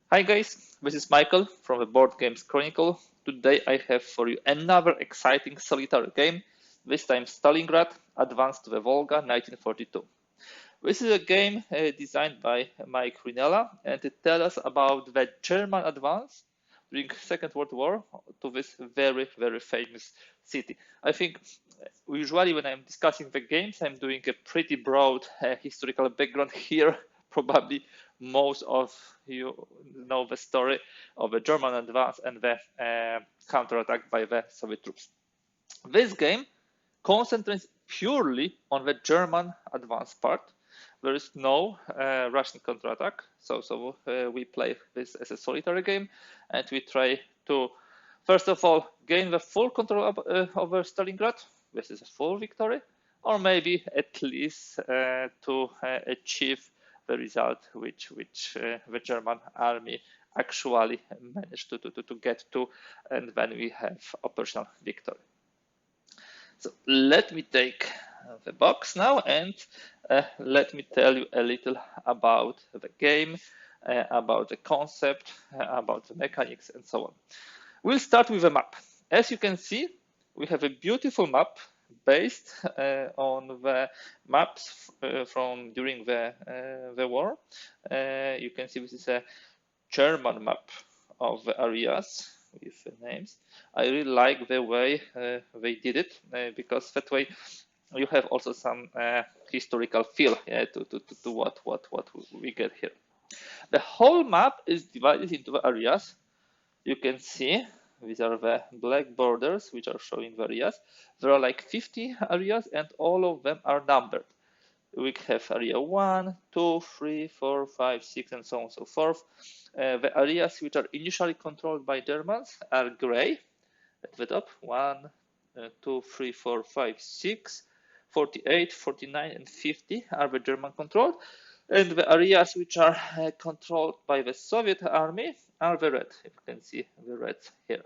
Hi guys, this is Michael from the Board Games Chronicle. Today I have for you another exciting solitaire game, this time Stalingrad, Advance to the Volga, 1942. This is a game designed by Mike Rinella, and it tells us about the German advance during Second World War to this very famous city. I think usually when I'm discussing the games, I'm doing a pretty broad historical background here. Probably most of you know the story of the German advance and the counterattack by the Soviet troops. This game concentrates purely on the German advance part. There is no Russian counterattack, so we play this as a solitary game, and we try to, first of all, gain the full control over Stalingrad. This is a full victory, or maybe at least to achieve the result which the German army actually managed to get to, and then we have operational victory. So let me take the box now and let me tell you a little about the game, about the concept, about the mechanics, and so on. We'll start with a map. As you can see, we have a beautiful map based on the maps from during the war. You can see this is a German map of the areas with the names. I really like the way they did it because that way you have also some historical feel to what we get here. The whole map is divided into the areas. You can see these are the black borders which are showing the areas. There are like 50 areas and all of them are numbered. We have area 1, 2, 3, 4, 5, 6, and so on and so forth. The areas which are initially controlled by Germans are gray at the top. 1, 2, 3, 4, 5, 6, 48, 49, and 50 are the German controlled. And the areas which are controlled by the Soviet army are the red. You can see the red here.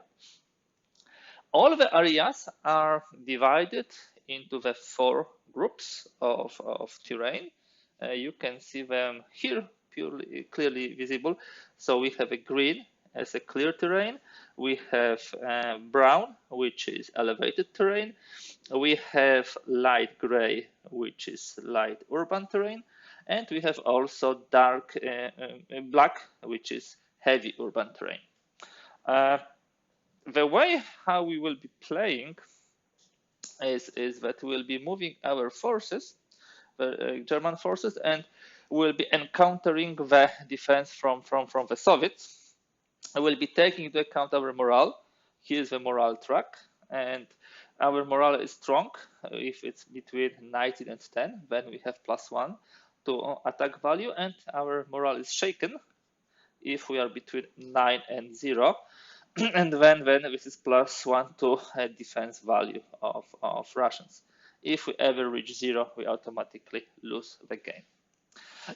All the areas are divided into the 4 groups of terrain. You can see them here clearly visible. So we have a green as a clear terrain. We have brown, which is elevated terrain. We have light gray, which is light urban terrain. And we have also dark black, which is heavy urban terrain. The way how we will be playing is that we'll be moving our forces, the German forces, and we'll be encountering the defense from the Soviets. We'll be taking into account our morale. Here's the morale track, and our morale is strong. If it's between 19 and 10, then we have +1 to attack value, and our morale is shaken if we are between 9 and 0. And then this is +1 to a defense value of Russians. If we ever reach 0, we automatically lose the game.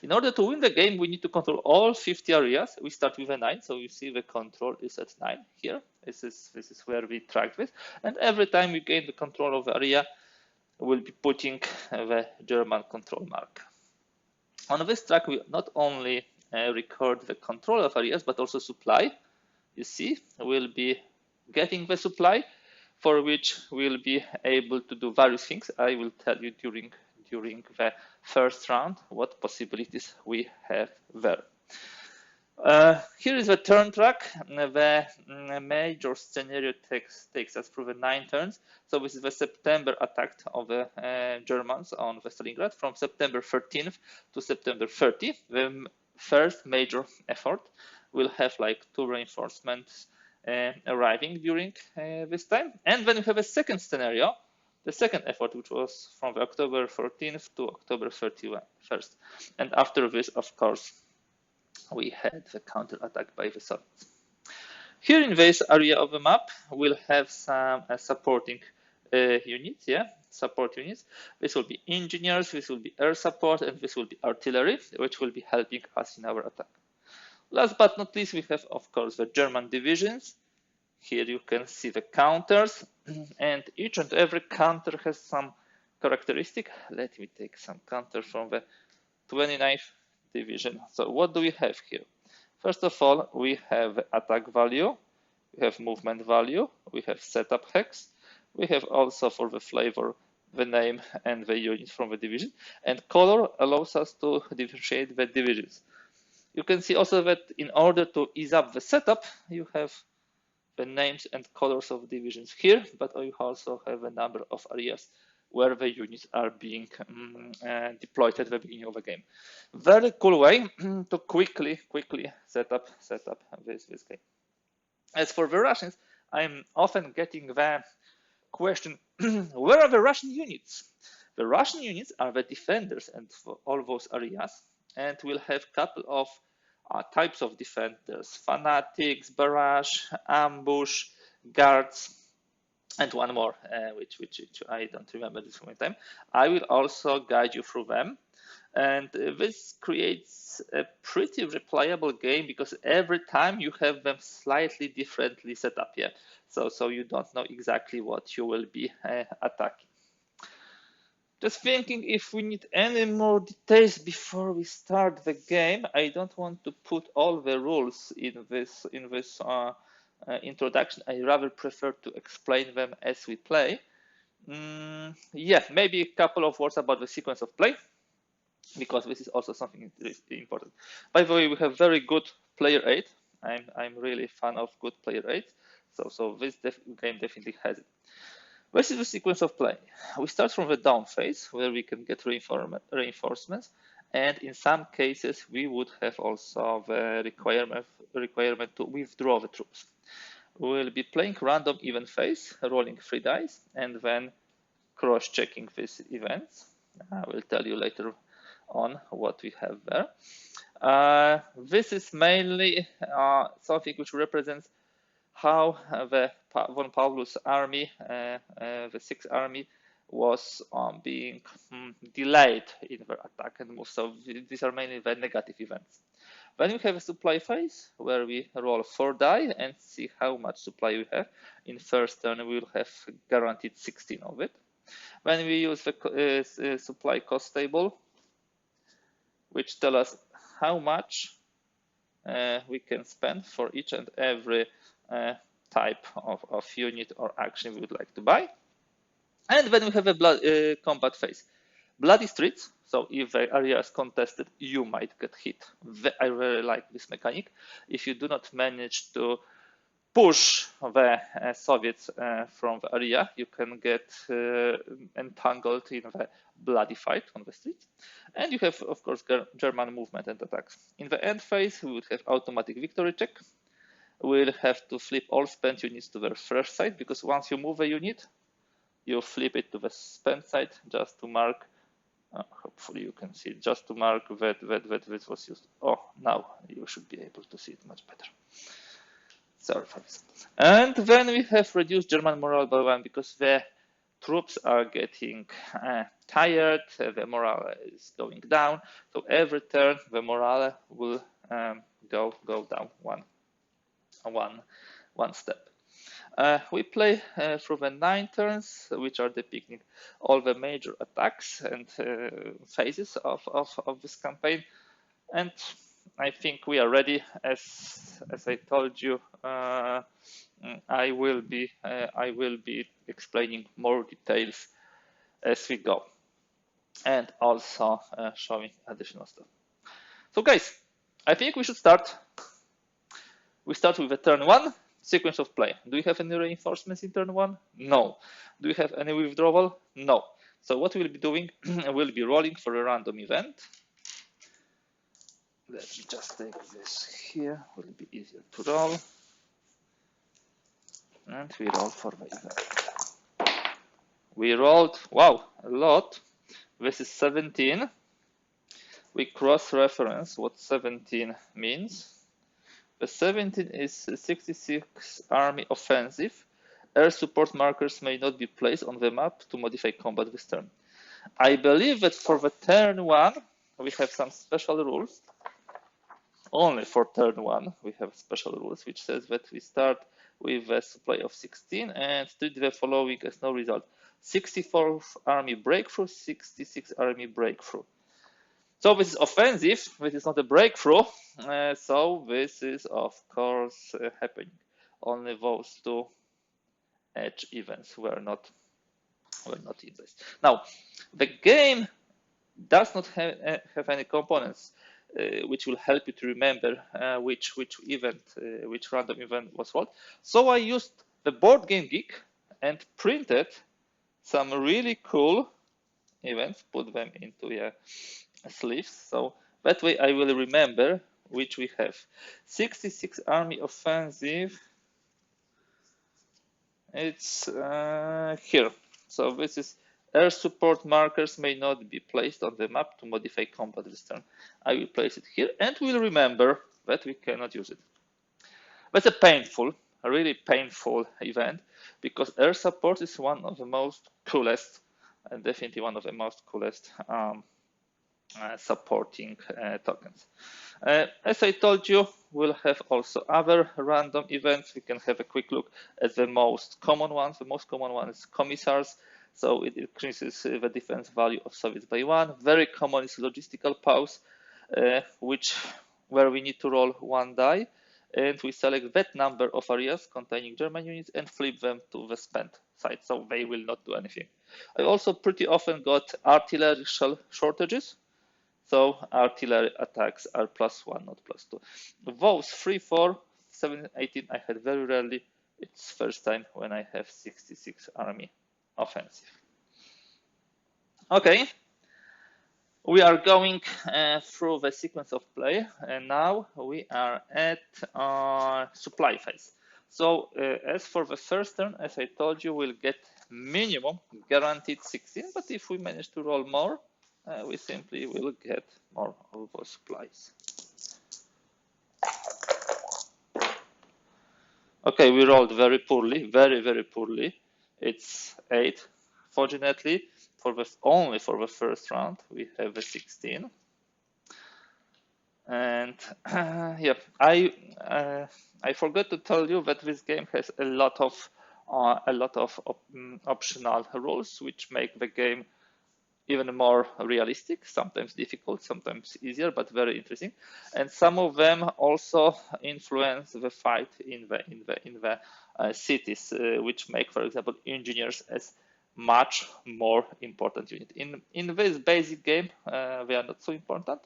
In order to win the game, we need to control all 50 areas. We start with a 9, so you see the control is at 9 here. This is where we track this. And every time we gain the control of the area, we'll be putting the German control mark. On this track, we not only record the control of areas, but also supply. You see, we'll be getting the supply, for which we'll be able to do various things. I will tell you during the first round what possibilities we have there. Here is the turn track. The major scenario takes us through the 9 turns. So this is the September attack of the Germans on the Stalingrad from September 13th to September 30th. The first major effort will have like 2 reinforcements arriving during this time. And then we have a second scenario, the second effort, which was from October 14th to October 31st. And after this, of course, we had the counter-attack by the Soviets. Here in this area of the map, we'll have some supporting units, support units. This will be engineers, this will be air support, and this will be artillery, which will be helping us in our attack. Last but not least, we have, of course, the German divisions. Here you can see the counters, and each and every counter has some characteristic. Let me take some counter from the 29th division. So what do we have here? First of all, we have attack value, we have movement value, we have setup hex, we have also for the flavor the name and the unit from the division, and color allows us to differentiate the divisions. You can see also that in order to ease up the setup, you have the names and colors of divisions here, but you also have a number of areas where the units are being deployed at the beginning of the game. Very cool way to quickly set up this game. As for the Russians, I'm often getting the question, where are the Russian units? The Russian units are the defenders and for all those areas, and we'll have a couple of types of defenders: fanatics, barrage, ambush, guards, and one more, which I don't remember this moment time. I will also guide you through them, and this creates a pretty replayable game because every time you have them slightly differently set up here, so you don't know exactly what you will be attacking. Just thinking if we need any more details before we start the game. I don't want to put all the rules in this introduction. I rather prefer to explain them as we play. Yeah, maybe a couple of words about the sequence of play, because this is also something important. By the way, we have very good player aid. I'm really a fan of good player aid. So this game definitely has it. This is the sequence of play. We start from the down phase, where we can get reinforcements, and in some cases we would have also the requirement to withdraw the troops. We will be playing random event phase, rolling 3 dice, and then cross-checking these events. I will tell you later on what we have there. This is mainly something which represents how the von Paulus army, the 6th army, was being delayed in their attack and move. So these are mainly the negative events. Then we have a supply phase where we roll 4 die and see how much supply we have. In first turn, we will have guaranteed 16 of it. When we use the supply cost table, which tell us how much we can spend for each and every type of unit or action we would like to buy. And then we have a combat phase. Bloody streets, so if the area is contested, you might get hit. I really like this mechanic. If you do not manage to push the Soviets from the area, you can get entangled in the bloody fight on the streets. And you have, of course, German movement and attacks. In the end phase, we would have automatic victory check. We'll have to flip all spent units to their fresh side, because once you move a unit, you flip it to the spent side just to mark. Hopefully you can see it, just to mark that this was used. Oh, now you should be able to see it much better. Sorry for this. And then we have reduced German morale by 1 because the troops are getting tired, the morale is going down. So every turn the morale will go down one step. We play through the 9 turns, which are depicting all the major attacks and phases of this campaign. And I think we are ready. As I told you, I will be explaining more details as we go, and also showing additional stuff. So guys, I think we should start. We start with the turn 1 sequence of play. Do you have any reinforcements in turn 1? No. Do you have any withdrawal? No. So what we'll be doing, we'll be rolling for a random event. Let me just take this here, it will be easier to roll. And we roll for the event. We rolled, wow, a lot. This is 17. We cross-reference what 17 means. The 17 is a 66 army offensive. Air support markers may not be placed on the map to modify combat this turn. I believe that for the turn 1, we have some special rules. Only for turn 1, we have special rules, which says that we start with a supply of 16 and treat the following as no result: 64th Army breakthrough, 66th Army breakthrough. So this is offensive. This is not a breakthrough. So this is of course happening. Only those two edge events were not in this. Now, the game does not have any components which will help you to remember which random event was what. So I used the Board Game Geek and printed some really cool events, put them into sleeves. So that way I will remember which we have. 66 Army Offensive. It's here. So this is air support markers may not be placed on the map to modify combat this turn. I will place it here and we'll remember that we cannot use it. That's a really painful event because air support is one of the most coolest and definitely one of the most coolest supporting tokens. As I told you, we'll have also other random events. We can have a quick look at the most common ones. The most common one is commissars. So it increases the defense value of Soviets by 1. Very common is logistical pause, where we need to roll 1 die. And we select that number of areas containing German units and flip them to the spent side. So they will not do anything. I also pretty often got artillery shell shortages. So artillery attacks are +1, not +2. Those 3, 4, 7, 18 I had very rarely. It's first time when I have 66 army offensive. Okay, we are going through the sequence of play, and now we are at supply phase. So as for the first turn, as I told you, we'll get minimum guaranteed 16, but if we manage to roll more, we simply will get more of those supplies. Okay, we rolled very poorly, very poorly. It's 8. Fortunately, only for the first round, we have a 16. And yeah, I forgot to tell you that this game has a lot of optional rules, which make the game even more realistic, sometimes difficult, sometimes easier, but very interesting. And some of them also influence the fight in the cities, which make, for example, engineers as much more important unit. In this basic game, they are not so important,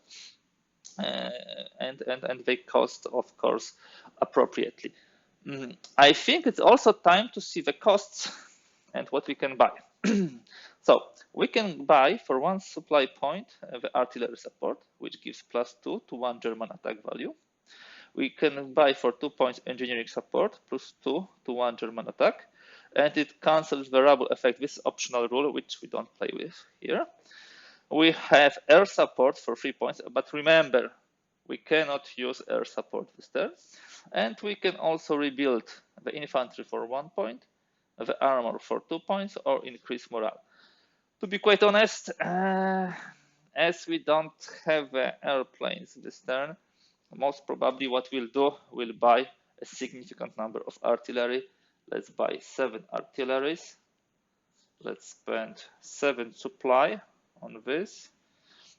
and they cost, of course, appropriately. I think it's also time to see the costs and what we can buy. So we can buy for 1 supply point the artillery support, which gives +2 to 1 German attack value. We can buy for 2 points engineering support, +2 to 1 German attack, and it cancels the rubble effect, this optional rule, which we don't play with here. We have air support for 3 points, but remember, we cannot use air support this turn. And we can also rebuild the infantry for 1 point, the armor for 2 points, or increase morale. To be quite honest, as we don't have airplanes this turn, most probably what we'll do, we'll buy a significant number of artillery. Let's buy 7 artilleries. Let's spend 7 supply on this.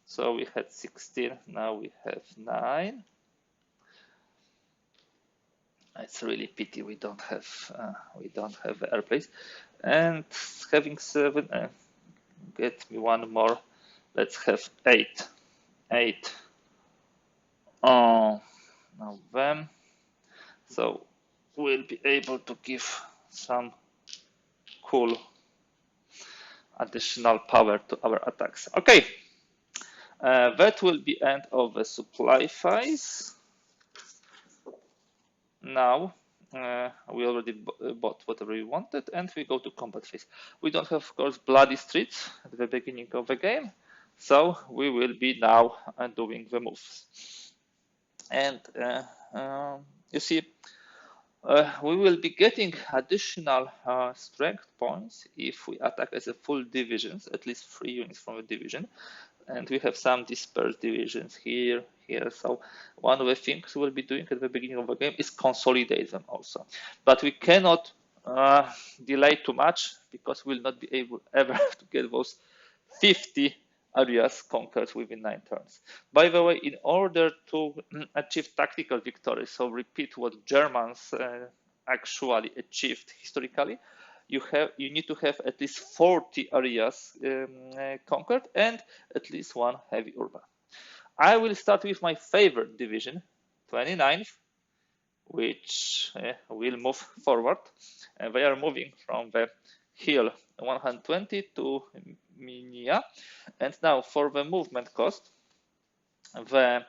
So we had 16, now we have 9. It's really pity we don't have airplanes. And having 7, get me 1 more. Let's have 8. 8. Oh, now them. So we'll be able to give some cool additional power to our attacks. Okay, that will be end of the supply phase. Now we already bought whatever we wanted, and we go to combat phase. We don't have, of course, bloody streets at the beginning of the game, so we will be now doing the moves. And you see, we will be getting additional strength points if we attack as a full divisions, at least 3 units from a division. And we have some dispersed divisions here. So one of the things we'll be doing at the beginning of the game is consolidate them also. But we cannot delay too much because we'll not be able ever to get those 50 areas conquered within 9 turns. By the way, in order to achieve tactical victory, so repeat what Germans actually achieved historically, you need to have at least 40 areas conquered and at least one heavy urban. I will start with my favorite division, 29th, which will move forward. They are moving from the hill 120 to Minia. And now for the movement cost, the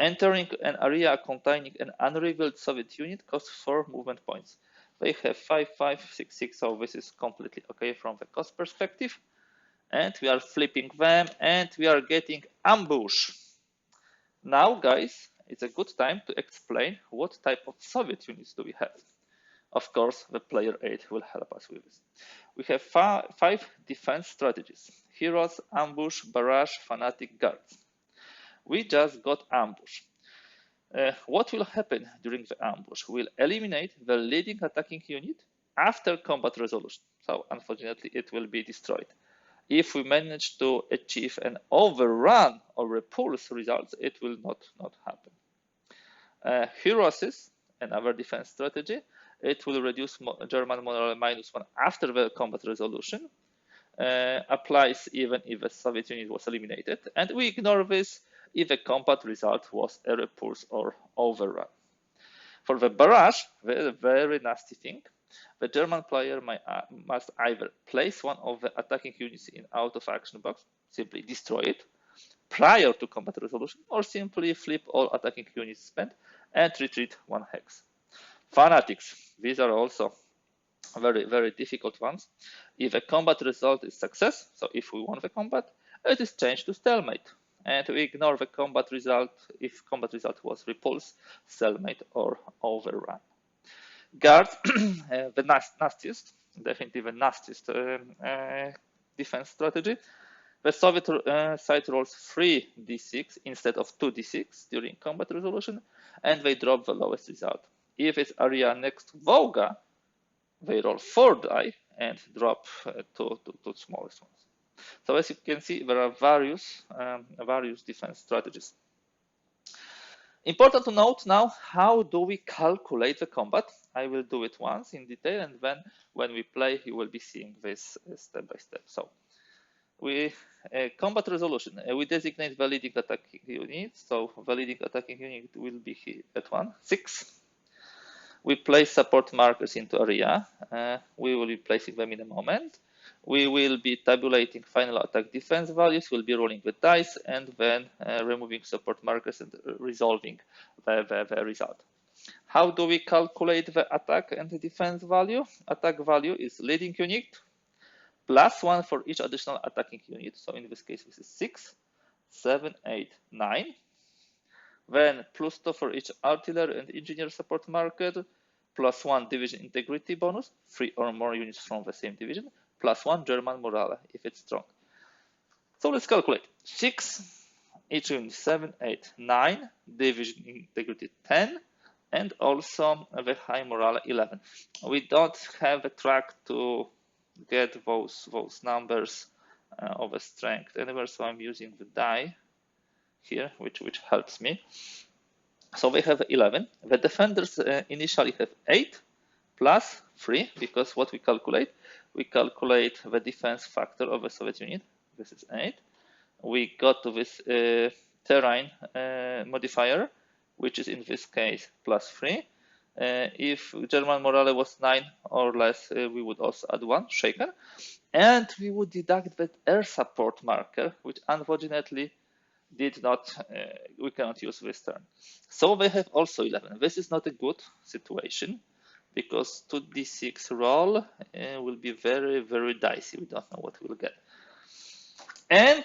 entering an area containing an unrevealed Soviet unit costs 4 movement points. They have 5, 5, 6, 6, so this is completely okay from the cost perspective. And we are flipping them and we are getting ambush. Now, guys, it's a good time to explain what type of Soviet units do we have. Of course, the player 8 will help us with this. We have 5 defense strategies: heroes, ambush, barrage, fanatic, guards. We just got ambush. What will happen during the ambush? We'll eliminate the leading attacking unit after combat resolution. So unfortunately, it will be destroyed. If we manage to achieve an overrun or repulse results, it will not happen. Heroes, another defense strategy. It will reduce German morale -1 after the combat resolution. Applies even if a Soviet unit was eliminated. And we ignore this if the combat result was a repulse or overrun. For the barrage, very nasty thing. The German player must either place one of the attacking units in out of action box, simply destroy it, prior to combat resolution, or simply flip all attacking units spent and retreat 1 hex. Fanatics, these are also very difficult ones. If a combat result is success, so if we won the combat, it is changed to stalemate. And we ignore the combat result if combat result was repulse, stalemate, or overrun. Guard, the nastiest, definitely the nastiest defense strategy. The Soviet side rolls 3d6 instead of 2d6 during combat resolution, and they drop the lowest result. If it's area next to Volga, they roll 4 die and drop to smallest ones. So as you can see, there are various defense strategies. Important to note now, how do we calculate the combat? I will do it once in detail, and then when we play, you will be seeing this step by step. So we combat resolution. We designate the leading attacking unit. So the leading attacking unit will be here at 6. We place support markers into area. We will be placing them in a moment. We will be tabulating final attack defense values. We'll be rolling the dice and then removing support markers and resolving the result. How do we calculate the attack and the defense value? Attack value is leading unit +1 for each additional attacking unit. So in this case, this is 6, 7, 8, 9. Then +2 for each artillery and engineer support marker, +1 division integrity bonus, 3 or more units from the same division, +1 German morale if it's strong. So let's calculate. 6, each unit 7, 8, 9, division integrity 10, and also the high morale 11. We don't have a track to get those numbers of a strength anywhere, so I'm using the die here, which helps me. So they have 11. The defenders initially have 8 plus 3, because what we calculate the defense factor of a Soviet unit. This is 8. We got to this terrain modifier, which is in this case +3. If German morale was 9 or less, we would also add 1, shaken. And we would deduct that air support marker, which unfortunately we cannot use this turn. So they have also 11. This is not a good situation, because 2d6 roll will be very dicey. We don't know what we'll get. And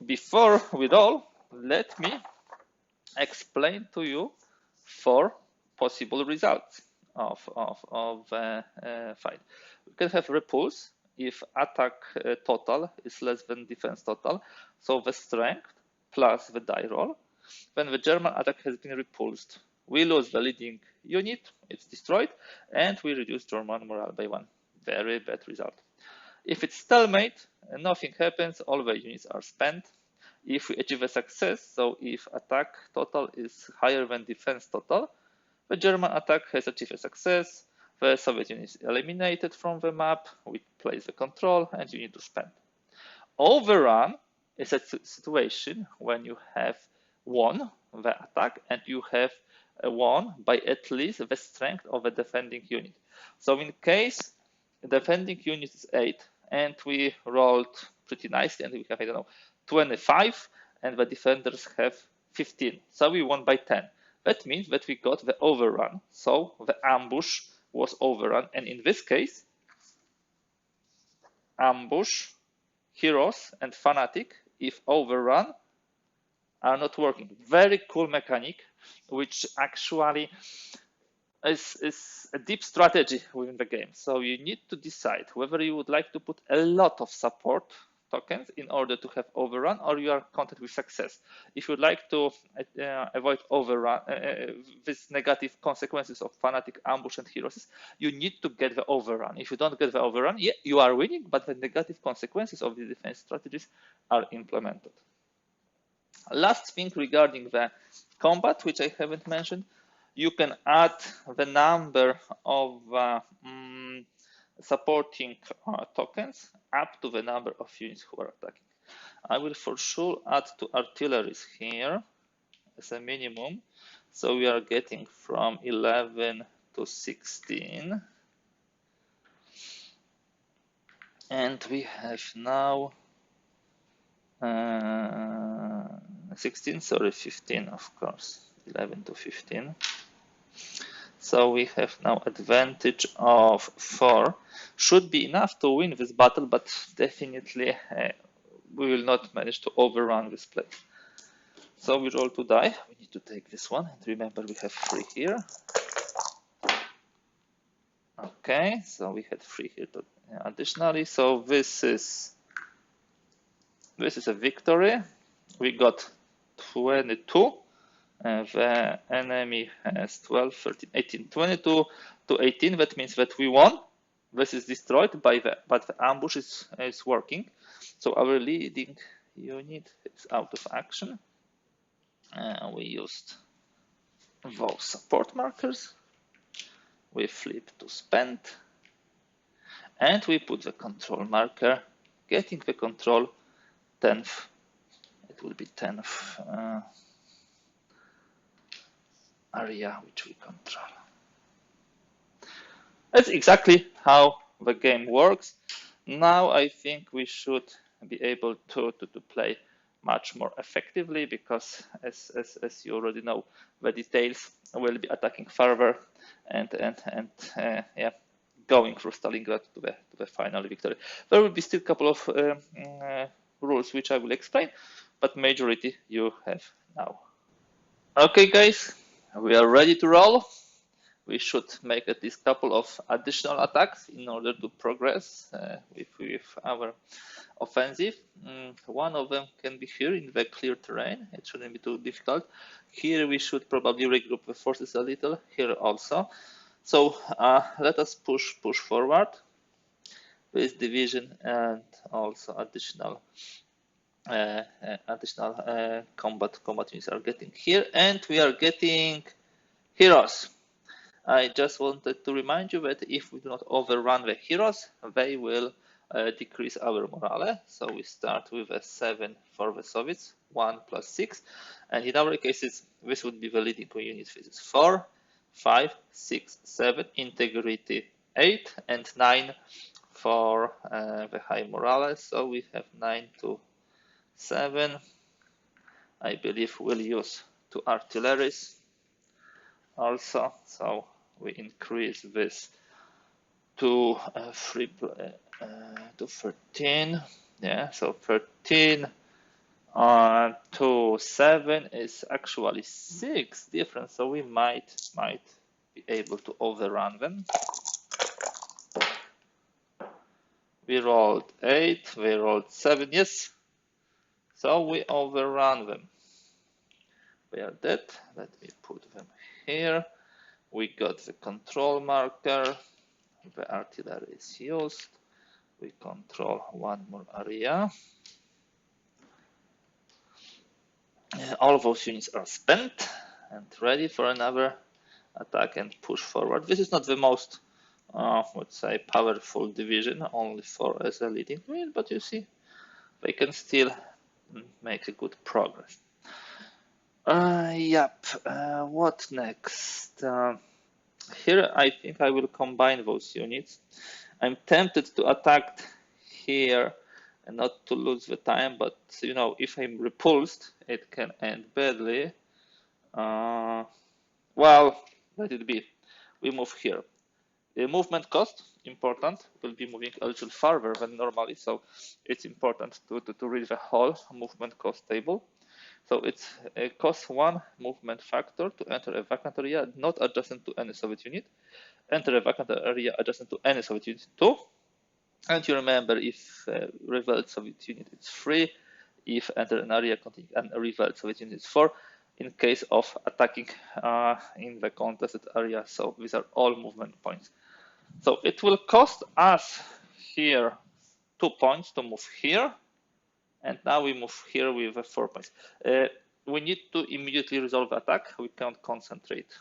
before we roll, let me explain to you 4 possible results of fight. We can have repulse if attack total is less than defense total. So the strength plus the die roll. When the German attack has been repulsed, we lose the leading unit, it's destroyed, and we reduce German morale by 1. Very bad result. If it's stalemate, nothing happens, all the units are spent. If we achieve a success, so if attack total is higher than defense total, the German attack has achieved a success, the Soviet unit is eliminated from the map, we place the control, and you need to spend. Overrun is a situation when you have won the attack and you have won by at least the strength of the defending unit. So in case the defending unit is 8 and we rolled pretty nicely and we have, I don't know, 25 and the defenders have 15. So we won by 10. That means that we got the overrun. So the ambush was overrun. And in this case, ambush, heroes, and fanatic, if overrun, are not working. Very cool mechanic, which actually is a deep strategy within the game. So you need to decide whether you would like to put a lot of support tokens in order to have overrun, or you are content with success. If you'd like to avoid overrun, these negative consequences of fanatic, ambush, and heroes, you need to get the overrun. If you don't get the overrun, yeah, you are winning, but the negative consequences of the defense strategies are implemented. Last thing regarding the combat, which I haven't mentioned, you can add the number of supporting tokens up to the number of units who are attacking. I will for sure add 2 artilleries here as a minimum. So we are getting from 11 to 16. And we have now 16, sorry, 15, of course, 11 to 15. So we have now advantage of 4. Should be enough to win this battle, but definitely we will not manage to overrun this place. So we roll 2 die. We need to take this one. And remember, we have 3 here. Okay, so we had 3 here additionally. So this is a victory. We got 22. The enemy has 12, 13, 18, 22 to 18. That means that we won. This is destroyed but the ambush is working. So our leading unit is out of action. We used those support markers. We flip to spend. And we put the control marker, getting the control 10th. It will be 10th area which we control. That's exactly how the game works. Now I think we should be able to play much more effectively, because as you already know, the details will be attacking further and yeah, going through Stalingrad to the final victory. There will be still a couple of rules which I will explain, but majority you have now. Okay, guys, we are ready to roll. We should make at least a couple of additional attacks in order to progress with our offensive. One of them can be here in the clear terrain. It shouldn't be too difficult. Here we should probably regroup the forces a little. Here also. So let us push forward with division and also additional combat units are getting here, and we are getting heroes. I just wanted to remind you that if we do not overrun the heroes, they will decrease our morale. So we start with a 7 for the Soviets, 1 plus 6, and in our cases this would be the leading unit. This is 4, 5, 6, 7, integrity 8, and 9 for the high morale. So we have 9 to 7. I believe we'll use 2 artilleries also. So we increase this to 13. Yeah, so 13 to 7 is actually 6 difference. So we might be able to overrun them. We rolled 8, we rolled 7, yes. So we overrun them. They are dead. Let me put them here. We got the control marker. The artillery is used. We control one more area. All of those units are spent and ready for another attack and push forward. This is not the most, let's say, powerful division, only 4 as a leading unit, but you see, they can still make a good progress. What next? Here I think I will combine those units. I'm tempted to attack here and not to lose the time, but you know, if I'm repulsed, it can end badly. Well, let it be. We move here. The movement cost, important, will be moving a little farther than normally, so it's important to read the whole movement cost table. So it costs 1 movement factor to enter a vacant area not adjacent to any Soviet unit, enter a vacant area adjacent to any Soviet unit 2, and you remember if revealed Soviet unit is 3, if enter an area containing an revealed Soviet unit is 4, in case of attacking in the contested area. So these are all movement points. So it will cost us here 2 points to move here, and now we move here with 4 points. We need to immediately resolve the attack. We can't concentrate.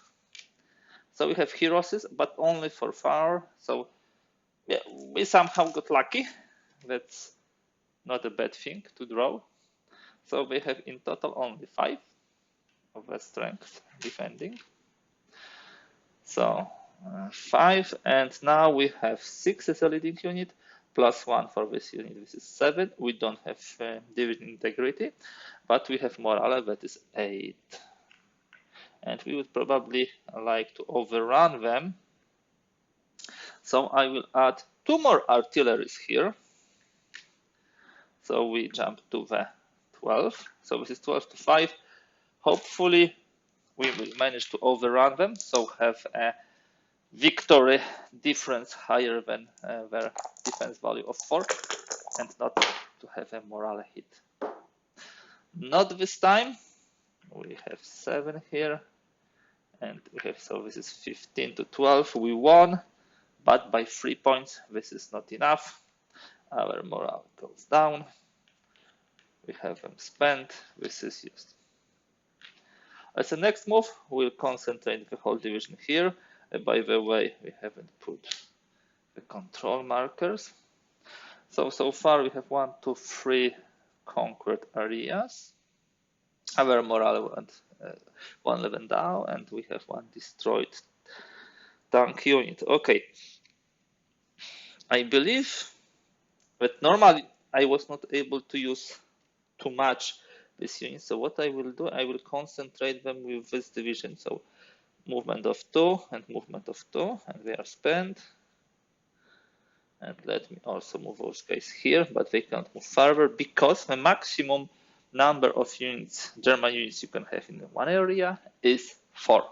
So we have heroes, but only for far. So yeah, we somehow got lucky. That's not a bad thing to draw. So we have in total only 5 of the strength defending. So 5, and now we have 6 as a leading unit, plus 1 for this unit. This is 7. We don't have division integrity, but we have morale, that is 8. And we would probably like to overrun them. So I will add 2 more artilleries here. So we jump to the 12. So this is 12 to 5. Hopefully we will manage to overrun them, so have a victory difference higher than their defense value of 4, and not to have a morale hit. Not this time. We have 7 here, and we have, so this is 15 to 12. We won, but by 3 points. This is not enough. Our morale goes down. We have them spent. This is used. As a next move, we'll concentrate the whole division here. By the way, we haven't put the control markers. So far we have 1, 2, 3 conquered areas. Our morale went 1 level down, and we have 1 destroyed tank unit. Okay. I believe that normally I was not able to use too much this unit. So what I will do, I will concentrate them with this division. So movement of 2 and movement of 2, and they are spent. And let me also move those guys here, but they can't move further because the maximum number of units, German units you can have in one area is 4.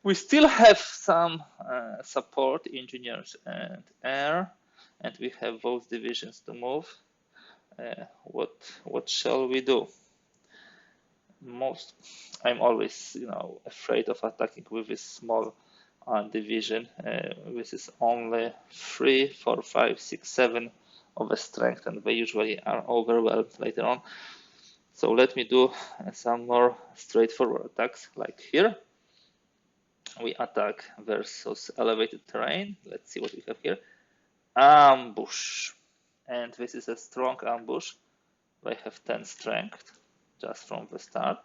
We still have some support, engineers and air, and we have those divisions to move. What shall we do? I'm always, afraid of attacking with this small division. This is only 3, 4, 5, 6, 7 of the strength, and they usually are overwhelmed later on. So let me do some more straightforward attacks, like here. We attack versus elevated terrain. Let's see what we have here. Ambush. And this is a strong ambush. They have 10 strength just from the start.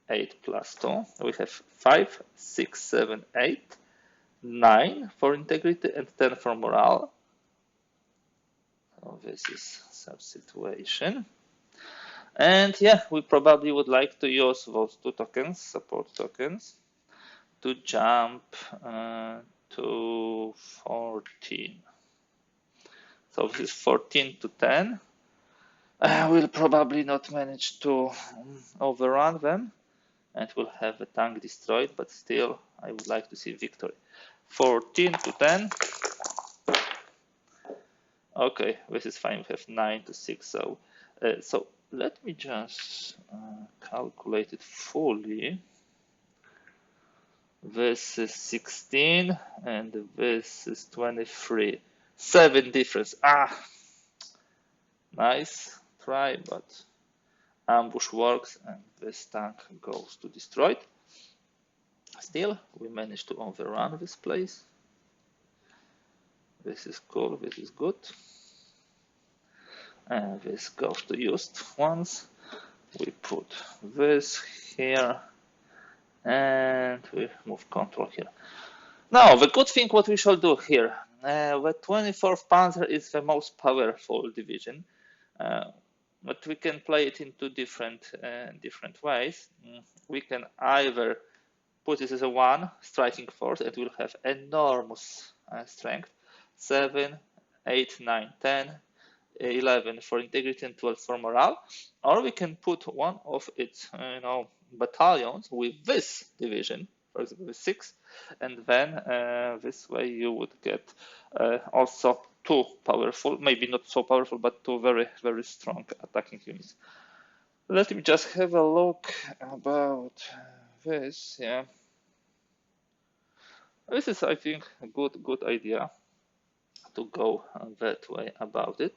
8 plus 2. We have 5, 6, 7, 8, 9 for integrity, and 10 for morale. So this is such situation. And yeah, we probably would like to use those 2 tokens, support tokens, to jump to 14. So this is 14 to 10. We'll probably not manage to overrun them, and we'll have the tank destroyed, but still I would like to see victory. 14 to 10. Okay, this is fine. We have 9 to 6. So let me just calculate it fully. This is 16 and this is 23. 7 difference. Nice try, but ambush works and this tank goes to destroy it. Still, we managed to overrun this place. This is cool, this is good. And this goes to used ones. We put this here and we move control here. Now, the good thing what we shall do here, the 24th Panzer is the most powerful division, but we can play it in two different ways. We can either put this as a 1 striking force, it will have enormous strength, 7, 8, 9, 10, 11 for integrity and 12 for morale, or we can put one of its battalions with this division, for example with 6, and then this way you would get also 2 powerful, maybe not so powerful, but 2 very, very strong attacking units. Let me just have a look about this. Yeah, this is, I think, a good idea to go that way about it.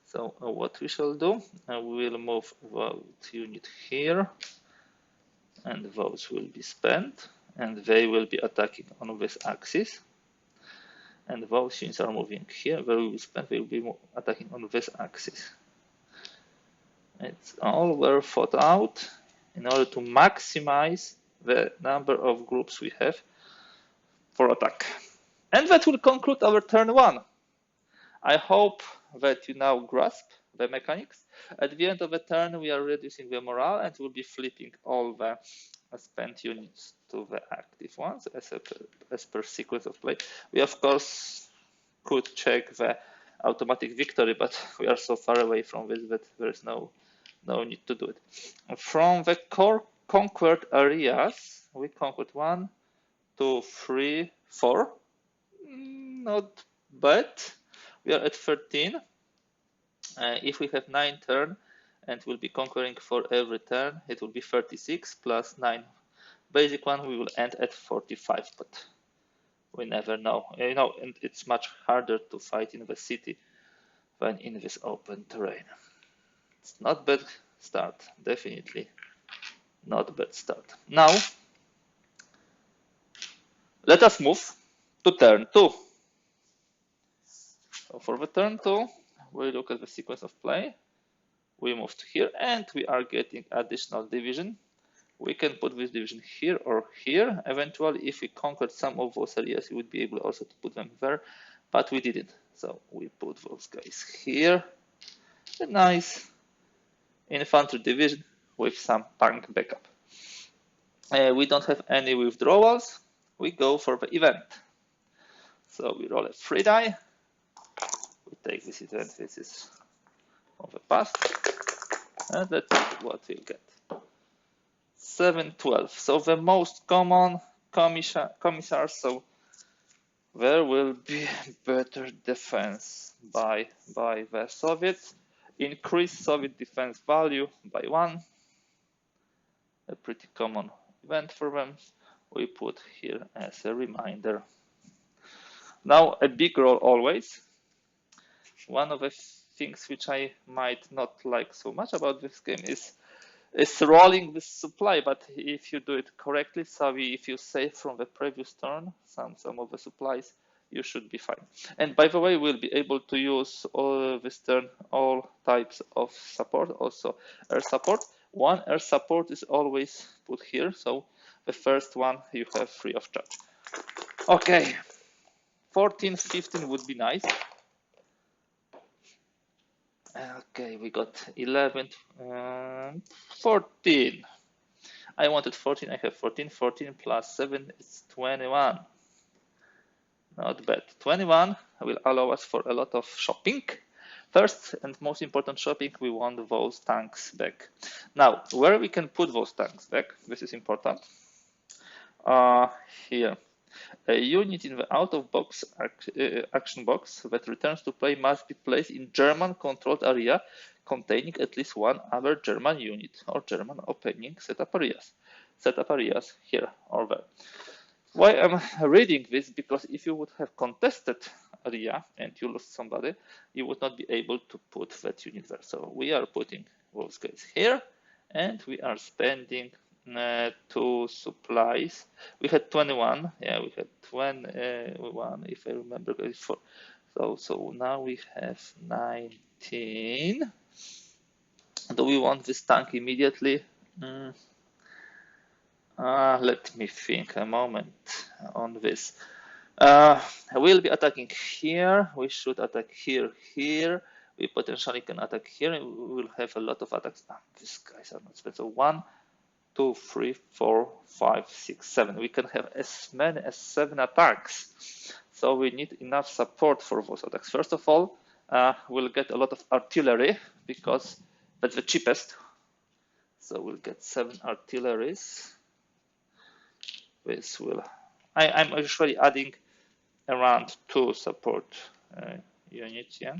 So what we shall do, we will move vote unit here, and votes will be spent, and they will be attacking on this axis. And those units are moving here, they will be spent, they will be attacking on this axis. It's all well thought out in order to maximize the number of groups we have for attack. And that will conclude our turn 1. I hope that you now grasp the mechanics. At the end of the turn, we are reducing the morale and we'll be flipping all the spent units to the active ones as per sequence of play. We, of course, could check the automatic victory, but we are so far away from this that there is no need to do it. From the core conquered areas, we conquered 1, 2, 3, 4. Not bad. We are at 13. If we have 9 turns and we'll be conquering for every turn, it will be 36 plus 9 basic one. We will end at 45, but we never know. And it's much harder to fight in the city than in this open terrain. It's not bad start, definitely not bad start. Now, let us move to turn 2. So for the turn 2, we look at the sequence of play. We moved here and we are getting additional division. We can put this division here or here. Eventually, if we conquered some of those areas, we would be able also to put them there, but we didn't. So we put those guys here. A nice infantry division with some tank backup. We don't have any withdrawals. We go for the event. So we roll a 3 die. We take this event. This is from the past. And that's what we'll get. 7, 12. So the most common commissars. So there will be better defense by the Soviets. Increase Soviet defense value by 1. A pretty common event for them. We put here as a reminder. Now a big roll always. One of the things which I might not like so much about this game is rolling with supply, but if you do it correctly, so if you save from the previous turn some of the supplies, you should be fine. And by the way, we'll be able to use this turn all types of support, also air support. One air support is always put here, so the first one you have free of charge. Okay, 14, 15 would be nice. Okay, we got 11, 14. I wanted 14, I have 14. 14 plus 7 is 21. Not bad. 21 will allow us for a lot of shopping. First and most important shopping, we want those tanks back. Now, where we can put those tanks back, this is important. Here. A unit in the out-of-box action box that returns to play must be placed in German-controlled area containing at least one other German unit or German opening setup areas. Setup areas here or there. Why I'm reading this? Because if you would have contested area and you lost somebody, you would not be able to put that unit there. So we are putting those guys here, and we are spending 2 supplies. We had 21. Yeah, we had 21, if I remember correctly. So now we have 19. Do we want this tank immediately? Let me think a moment on this. We'll be attacking here. We should attack here. We potentially can attack here. We will have a lot of attacks. These guys are not spent. So 1, 2, 3, 4, 5, 6, 7. We can have as many as 7 attacks. So we need enough support for those attacks. First of all, we'll get a lot of artillery because that's the cheapest. So we'll get 7 artilleries. This will. I'm usually adding around 2 support units. Yeah.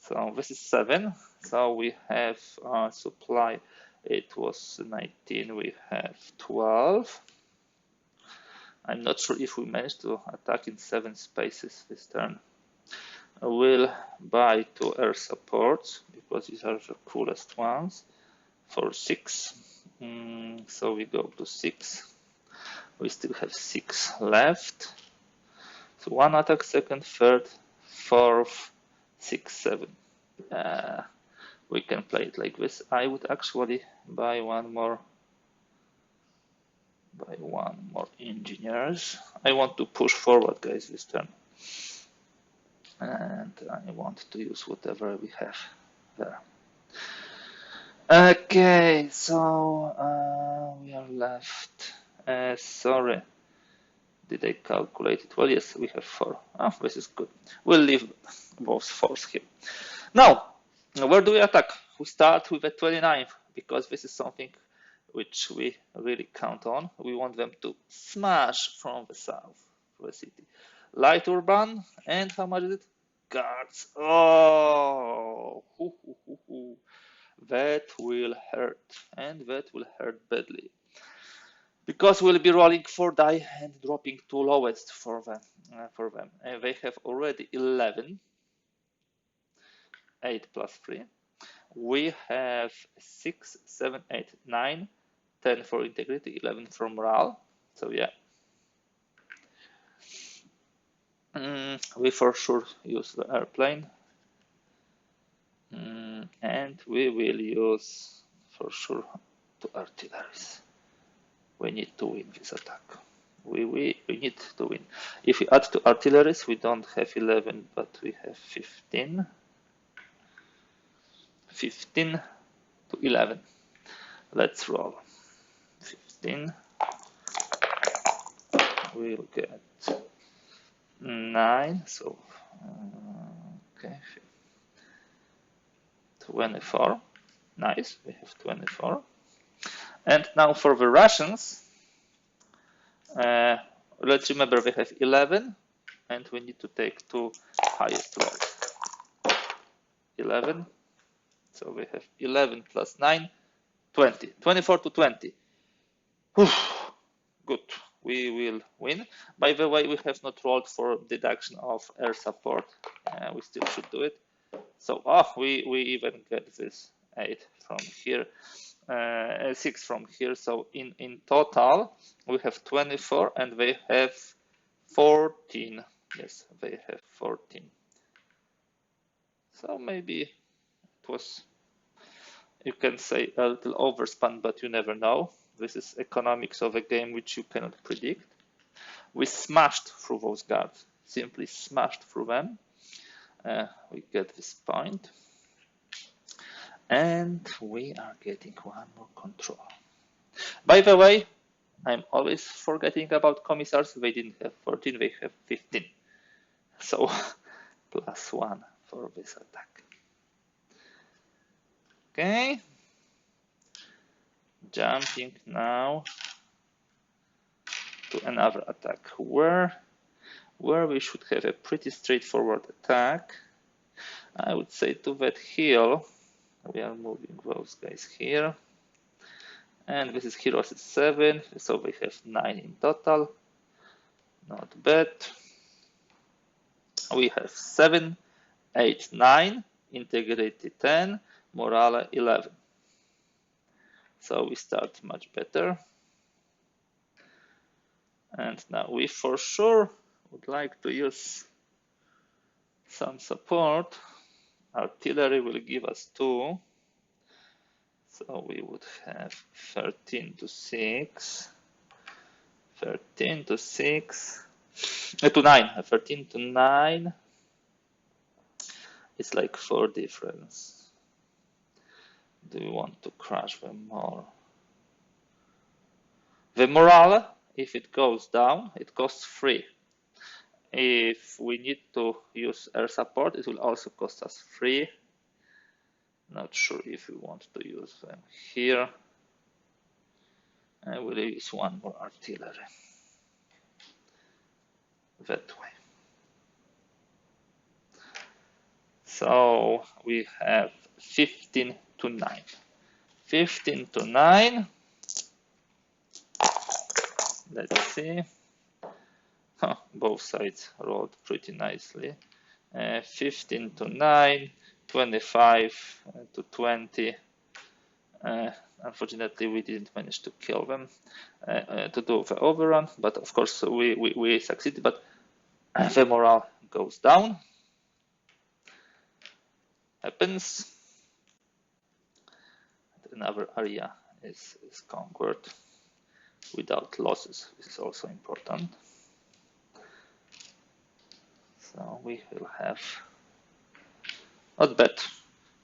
So this is 7. So we have supply. It was 19. We have 12. I'm not sure if we managed to attack in 7 spaces this turn. We'll buy 2 air supports because these are the coolest ones for 6. So we go to 6. We still have 6 left. So 1 attack, 2nd, 3rd, 4th, 6, 7. We can play it like this. I would actually buy one more engineers. I want to push forward, guys, this turn. And I want to use whatever we have there. Okay, so we are left. Sorry, did I calculate it? Well, yes, we have 4. This is good. We'll leave both 4s here. Now, where do we attack? We start with a 29 because this is something which we really count on. We want them to smash from the south to the city. Light urban, and how much is it? Guards. Oh, that will hurt, and that will hurt badly. Because we'll be rolling 4 die and dropping 2 lowest for them. And they have already 11. 8 plus 3. We have 6, 7, 8, 9, 10 for integrity, 11 for morale. So yeah. We for sure use the airplane. And we will use for sure 2 artilleries. We need to win this attack. We need to win. If we add 2 artilleries, we don't have 11, but we have 15. 15 to 11. Let's roll. 15. We'll get 9. So, okay. 24. Nice. We have 24. And now for the Russians, let's remember we have 11, and we need to take 2 highest rolls. 11. So we have 11 plus 9, 20. 24 to 20. Good. We will win. By the way, we have not rolled for deduction of air support. We still should do it. So we even get this 8 from here. 6 from here. So in total, we have 24 and they have 14. Yes, they have 14. So maybe it was, you can say, a little overspun, but you never know. This is economics of a game which you cannot predict. We smashed through those guards, simply smashed through them. We get this point. And we are getting 1 more control. By the way, I'm always forgetting about commissars. They didn't have 14, they have 15. So plus 1 for this attack. Okay. Jumping now to another attack where we should have a pretty straightforward attack. I would say to that hill. We are moving those guys here. And this is heroes is 7, so we have 9 in total. Not bad. We have 7, 8, 9, integrity 10, morale 11. So we start much better. And now we for sure would like to use some support. Artillery will give us 2. So we would have 13 to 6. 13 to 6. To 9. 13 to 9. It's like 4 difference. Do we want to crush them more? The morale, if it goes down, it costs 3. If we need to use air support, it will also cost us 3. Not sure if we want to use them here. I will use 1 more artillery. That way. So we have 15 to 9. 15 to 9. Let's see. Both sides rolled pretty nicely. 15 to 9, 25 to 20. Unfortunately, we didn't manage to kill them to do the overrun, but of course we succeeded, but the morale goes down. Happens. Another area is conquered without losses. This is also important. So we will have, not bad.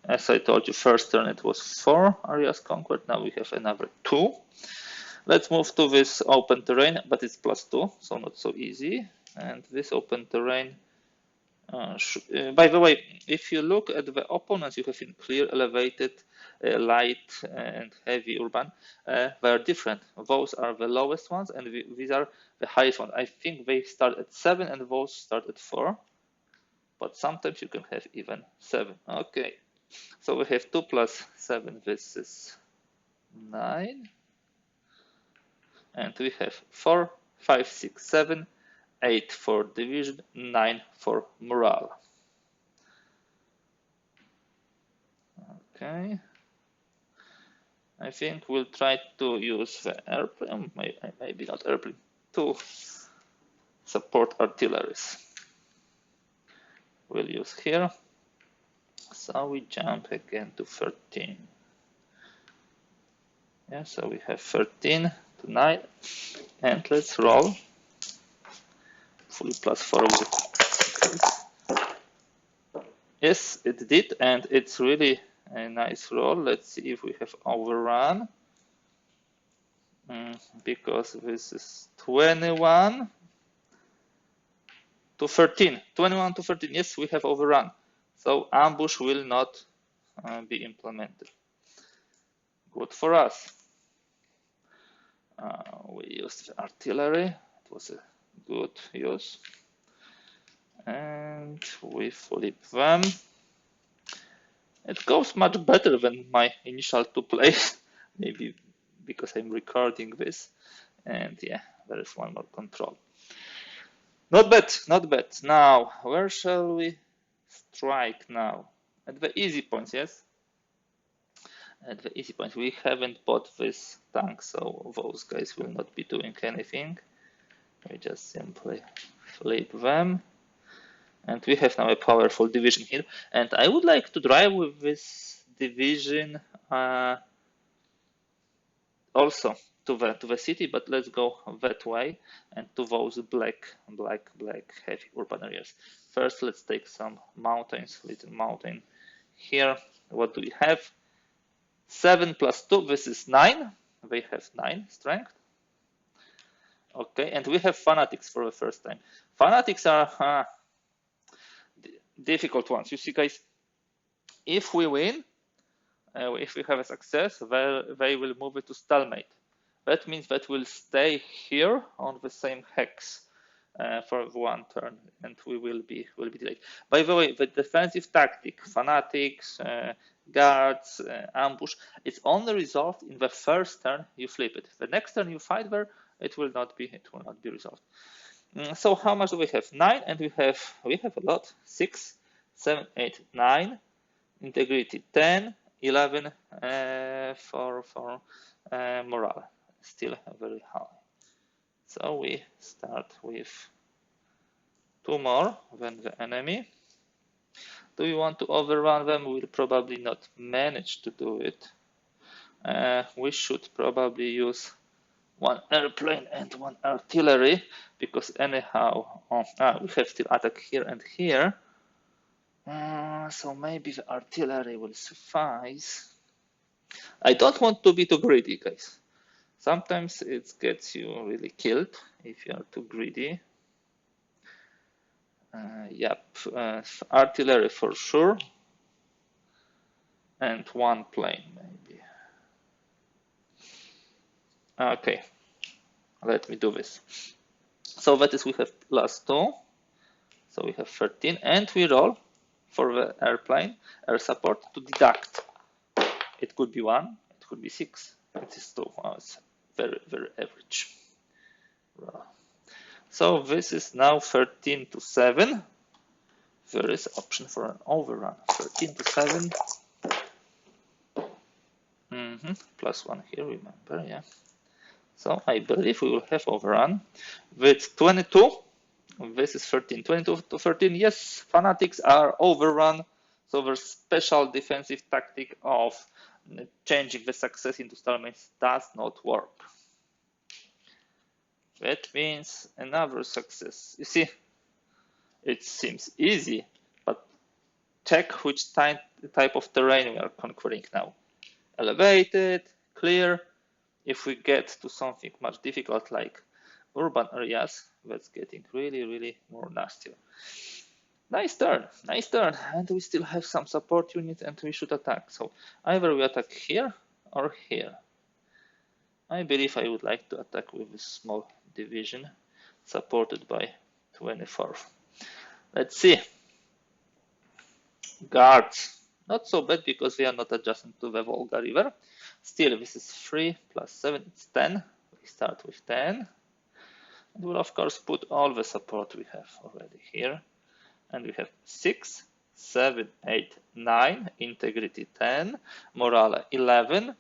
As I told you, first turn it was 4 areas conquered. Now we have another 2. Let's move to this open terrain, but it's +2, so not so easy. And this open terrain, by the way, if you look at the opponents you have in clear, elevated, light, and heavy urban, they are different. Those are the lowest ones, and these are the highest ones. I think they start at 7, and those start at 4. But sometimes you can have even 7. Okay, so we have 2 plus 7. This is 9, and we have 4, 5, 6, 7. 8 for division, 9 for morale. Okay. I think we'll try to use the airplane, maybe not airplane, to support artilleries. We'll use here. So we jump again to 13. Yeah, so we have 13 to 9. And let's roll. Fully +4 of the. Yes, it did, and it's really a nice roll. Let's see if we have overrun. Because this is 21 to 13. 21 to 13. Yes, we have overrun. So ambush will not be implemented. Good for us. We used the artillery. It was a good use. And we flip them. It goes much better than my initial 2 plays. Maybe because I'm recording this. And yeah, there is 1 more control. Not bad, not bad. Now, where shall we strike now? At the easy points, yes? At the easy points. We haven't bought this tank, so those guys will not be doing anything. We just simply flip them. And we have now a powerful division here. And I would like to drive with this division also to the city, but let's go that way and to those black heavy urban areas. First, let's take some mountains, little mountain here. What do we have? 7 plus 2, this is 9. They have 9 strength. Okay, and we have fanatics for the first time. Fanatics are difficult ones. You see, guys, if we win, if we have a success, they will move it to stalemate. That means that we'll stay here on the same hex for 1 turn, and we will be delayed. By the way, the defensive tactic, fanatics, guards, ambush, it's only resolved in the first turn you flip it. The next turn you fight there, it will not be resolved. So how much do we have? 9, and we have a lot. 6, 7, 8, 9. Integrity 10, 11 for morale. Still very high. So we start with 2 more than the enemy. Do we want to overrun them? We'll probably not manage to do it. We should probably use 1 airplane and 1 artillery, because anyhow, we have still attack here and here. So maybe the artillery will suffice. I don't want to be too greedy, guys. Sometimes it gets you really killed if you are too greedy. Yep, artillery for sure. And 1 plane maybe. Okay, let me do this. So that is, we have +2. So we have 13, and we roll for the airplane, air support, to deduct. It could be 1, it could be 6. It is 2. Oh, it's very, very average. So this is now 13 to 7. There is option for an overrun. 13 to 7. +1 here, remember, yeah. So I believe we will have overrun with 22. This is 13. 22 to 13. Yes, fanatics are overrun. So their special defensive tactic of changing the success into stalemates does not work. That means another success. You see, it seems easy, but check which type of terrain we are conquering now. Elevated, clear. If we get to something much difficult like urban areas, that's getting really, really more nastier. Nice turn, and we still have some support units, and we should attack. So either we attack here or here. I believe I would like to attack with a small division supported by 24th. Let's see. Guards, not so bad because we are not adjacent to the Volga River. Still, this is 3 + 7, it's 10. We start with 10. And we'll of course put all the support we have already here. And we have 6, 7, 8, 9, integrity 10, morale 11,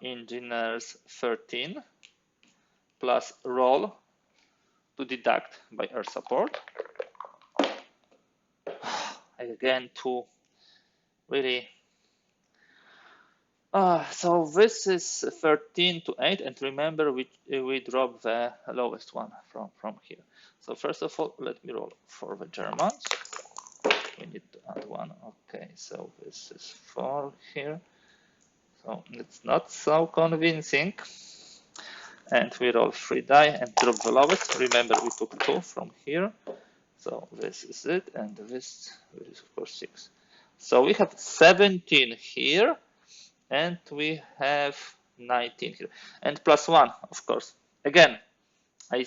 engineers 13, plus roll to deduct by air support. Again, 2 really. So this is 13 to 8, and remember we drop the lowest one from here. So first of all, let me roll for the Germans. We need to add 1. Okay, so this is 4 here. So it's not so convincing. And we roll 3 die and drop the lowest. Remember, we took 2 from here. So this is it, and this is of course 6. So we have 17 here, and we have 19 here, and +1, of course. Again, I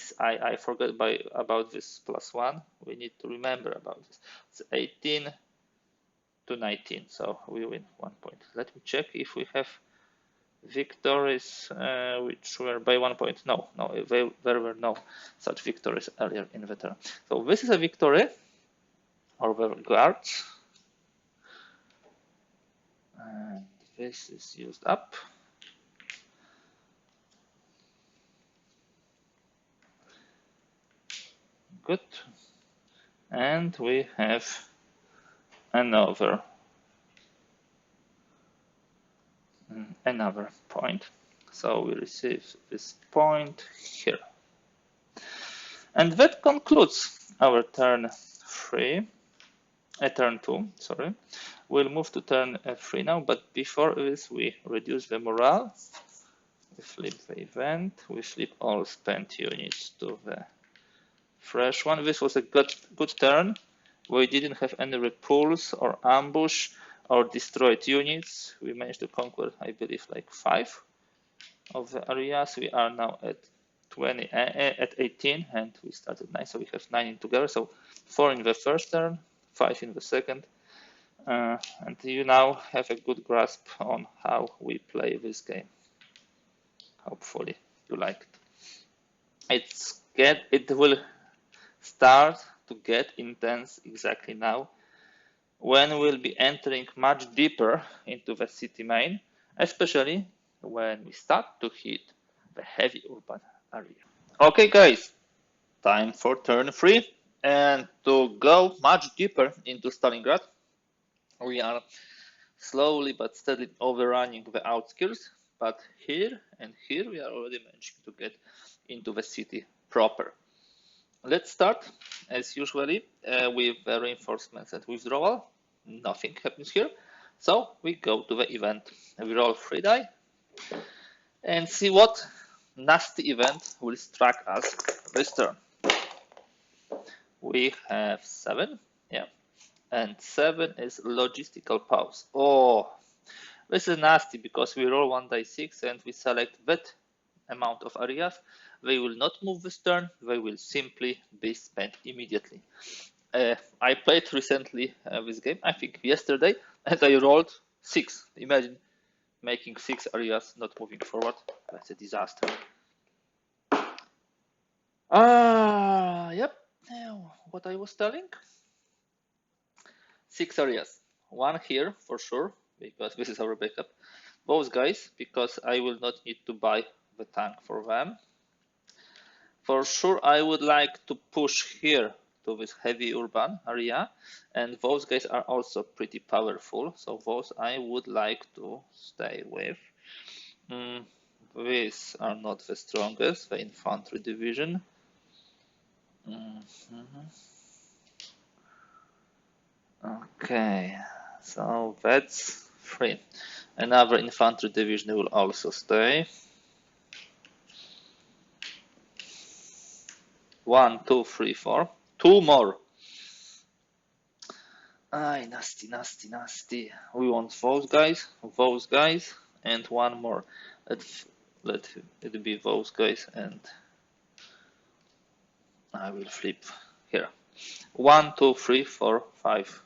forgot about this +1. We need to remember about this. It's 18 to 19, so we win 1 point. Let me check if we have victories which were by 1 point. No, there were no such victories earlier in the turn. So this is a victory over guards. And this is used up. Good. And we have another point. So we receive this point here. And that concludes our turn 3. Turn 2, sorry. We'll move to turn 3 now, but before this we reduce the morale. We flip the event, we flip all spent units to the fresh one. This was a good turn. We didn't have any repulse or ambush or destroyed units. We managed to conquer, I believe, like 5 of the areas. We are now at 18, and we started 9, so we have 9 in together. So 4 in the first turn, 5 in the second, and you now have a good grasp on how we play this game. Hopefully you liked it. It's It will start to get intense exactly now, when we'll be entering much deeper into the city main, especially when we start to hit the heavy urban area. Okay, guys, time for turn 3. And to go much deeper into Stalingrad, we are slowly but steadily overrunning the outskirts, but here and here we are already managing to get into the city proper. Let's start, as usually, with the reinforcements and withdrawal. Nothing happens here. So we go to the event. We roll 3 die and see what nasty event will strike us this turn. We have 7, yeah, and 7 is logistical pause. Oh, this is nasty because we roll 1 die 6 and we select that amount of areas. They will not move this turn, they will simply be spent immediately. I played recently this game, I think yesterday, and I rolled 6. Imagine making 6 areas not moving forward. That's a disaster. Yep. What I was telling? 6 areas. 1 here for sure, because this is our backup. Those guys, because I will not need to buy the tank for them. For sure, I would like to push here to this heavy urban area, and those guys are also pretty powerful, so those I would like to stay with. These are not the strongest, the infantry division. Okay, so that's 3. Another infantry division will also stay. 1, 2, 3, 4. 2 more. Ay, nasty, nasty, nasty. We want those guys, and 1 more. Let it be those guys, and I will flip here. 1, 2, 3, 4, 5.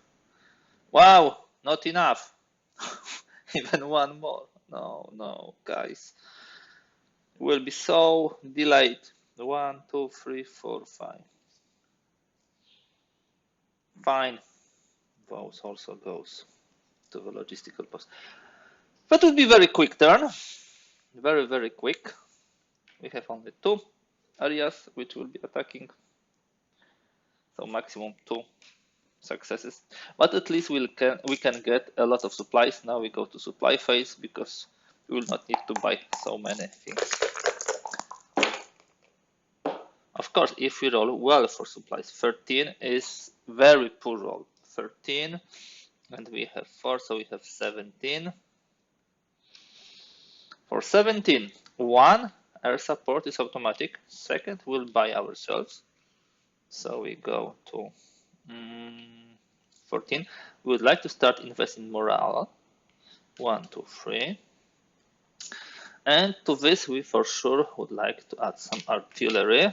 Wow, not enough. Even 1 more. No, guys. Will be so delayed. 1, 2, 3, 4, 5. Fine. Those also goes to the logistical post. That would be very quick turn. Very, very quick. We have only 2 areas which will be attacking. So maximum 2 successes. But at least we can get a lot of supplies. Now we go to supply phase because we will not need to buy so many things. Of course, if we roll well for supplies, 13 is very poor roll. 13, and we have 4, so we have 17. For 17, 1, air support is automatic. Second, we'll buy ourselves. So we go to 14. We would like to start investing in morale. 1, 2, 3. And to this, we for sure would like to add some artillery.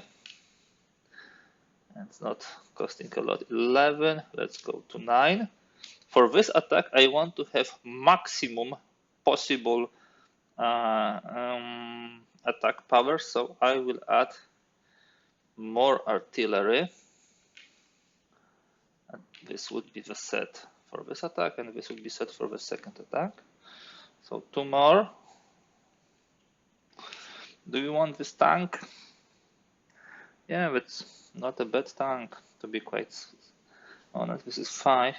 And it's not costing a lot. 11. Let's go to 9. For this attack, I want to have maximum possible attack power, so I will add more artillery. And this would be the set for this attack, and this would be set for the second attack. So 2 more. Do you want this tank? Yeah, that's not a bad tank, to be quite honest. This is 5.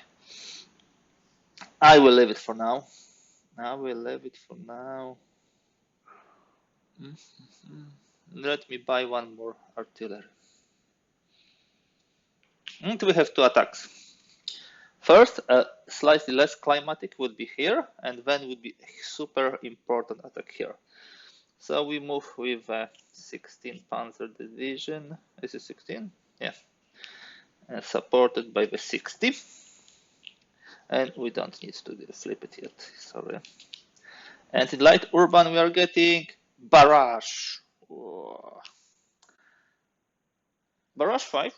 I will leave it for now. Let me buy 1 more artillery. And we have 2 attacks. First, slightly less climatic would be here, and then would be a super important attack here. So we move with 16 Panzer Division. Is it 16? Yeah. Supported by the 60. And we don't need to flip it yet, sorry. And in light urban we are getting barrage. Whoa. Barrage 5.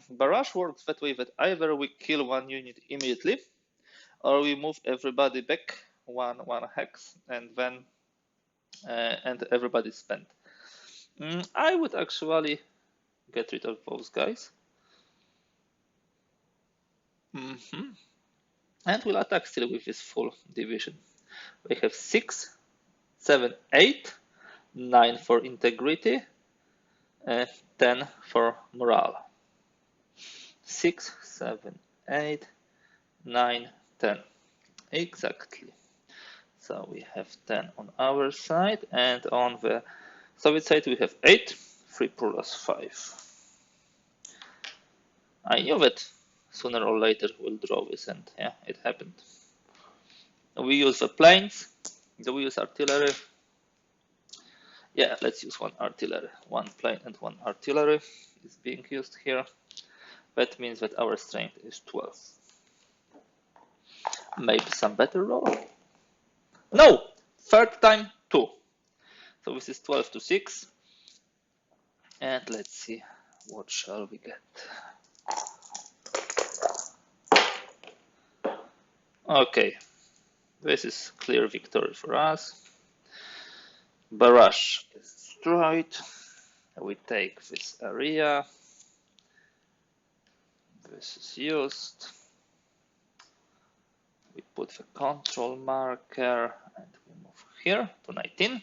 Barrage works that way that either we kill 1 unit immediately, or we move everybody back one hex, and then and everybody's spent. I would actually get rid of those guys. And we'll attack still with this full division. We have 6, 7, 8, 9 for integrity, 10 for morale. 6, 7, 8, 9, 10. Exactly. So we have 10 on our side, and on the Soviet side we have 8, 3 plus 5. I knew that sooner or later we'll draw this, and yeah, it happened. We use the planes. Do we use artillery? Yeah, let's use one artillery. One plane and one artillery is being used here. That means that our strength is 12. Maybe some better roll? No! Third time, 2. So this is 12 to 6. And let's see, what shall we get? Okay, this is clear victory for us. Barrage is destroyed. We take this area. This is used. We put the control marker and we move here to 19.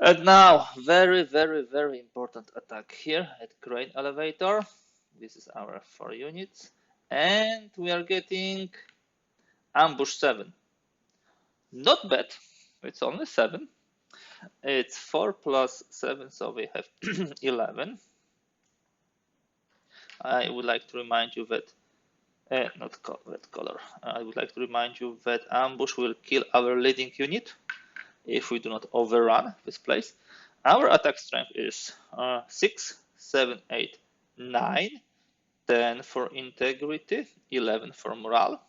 And now, very, very, very important attack here at grain elevator. This is our 4 units. And we are getting ambush 7. Not bad. It's only 7. It's 4 plus 7, so we have 11. I would like to remind you that, not red color, I would like to remind you that ambush will kill our leading unit if we do not overrun this place. Our attack strength is 6, 7, 8, 9, 10 for integrity, 11 for morale.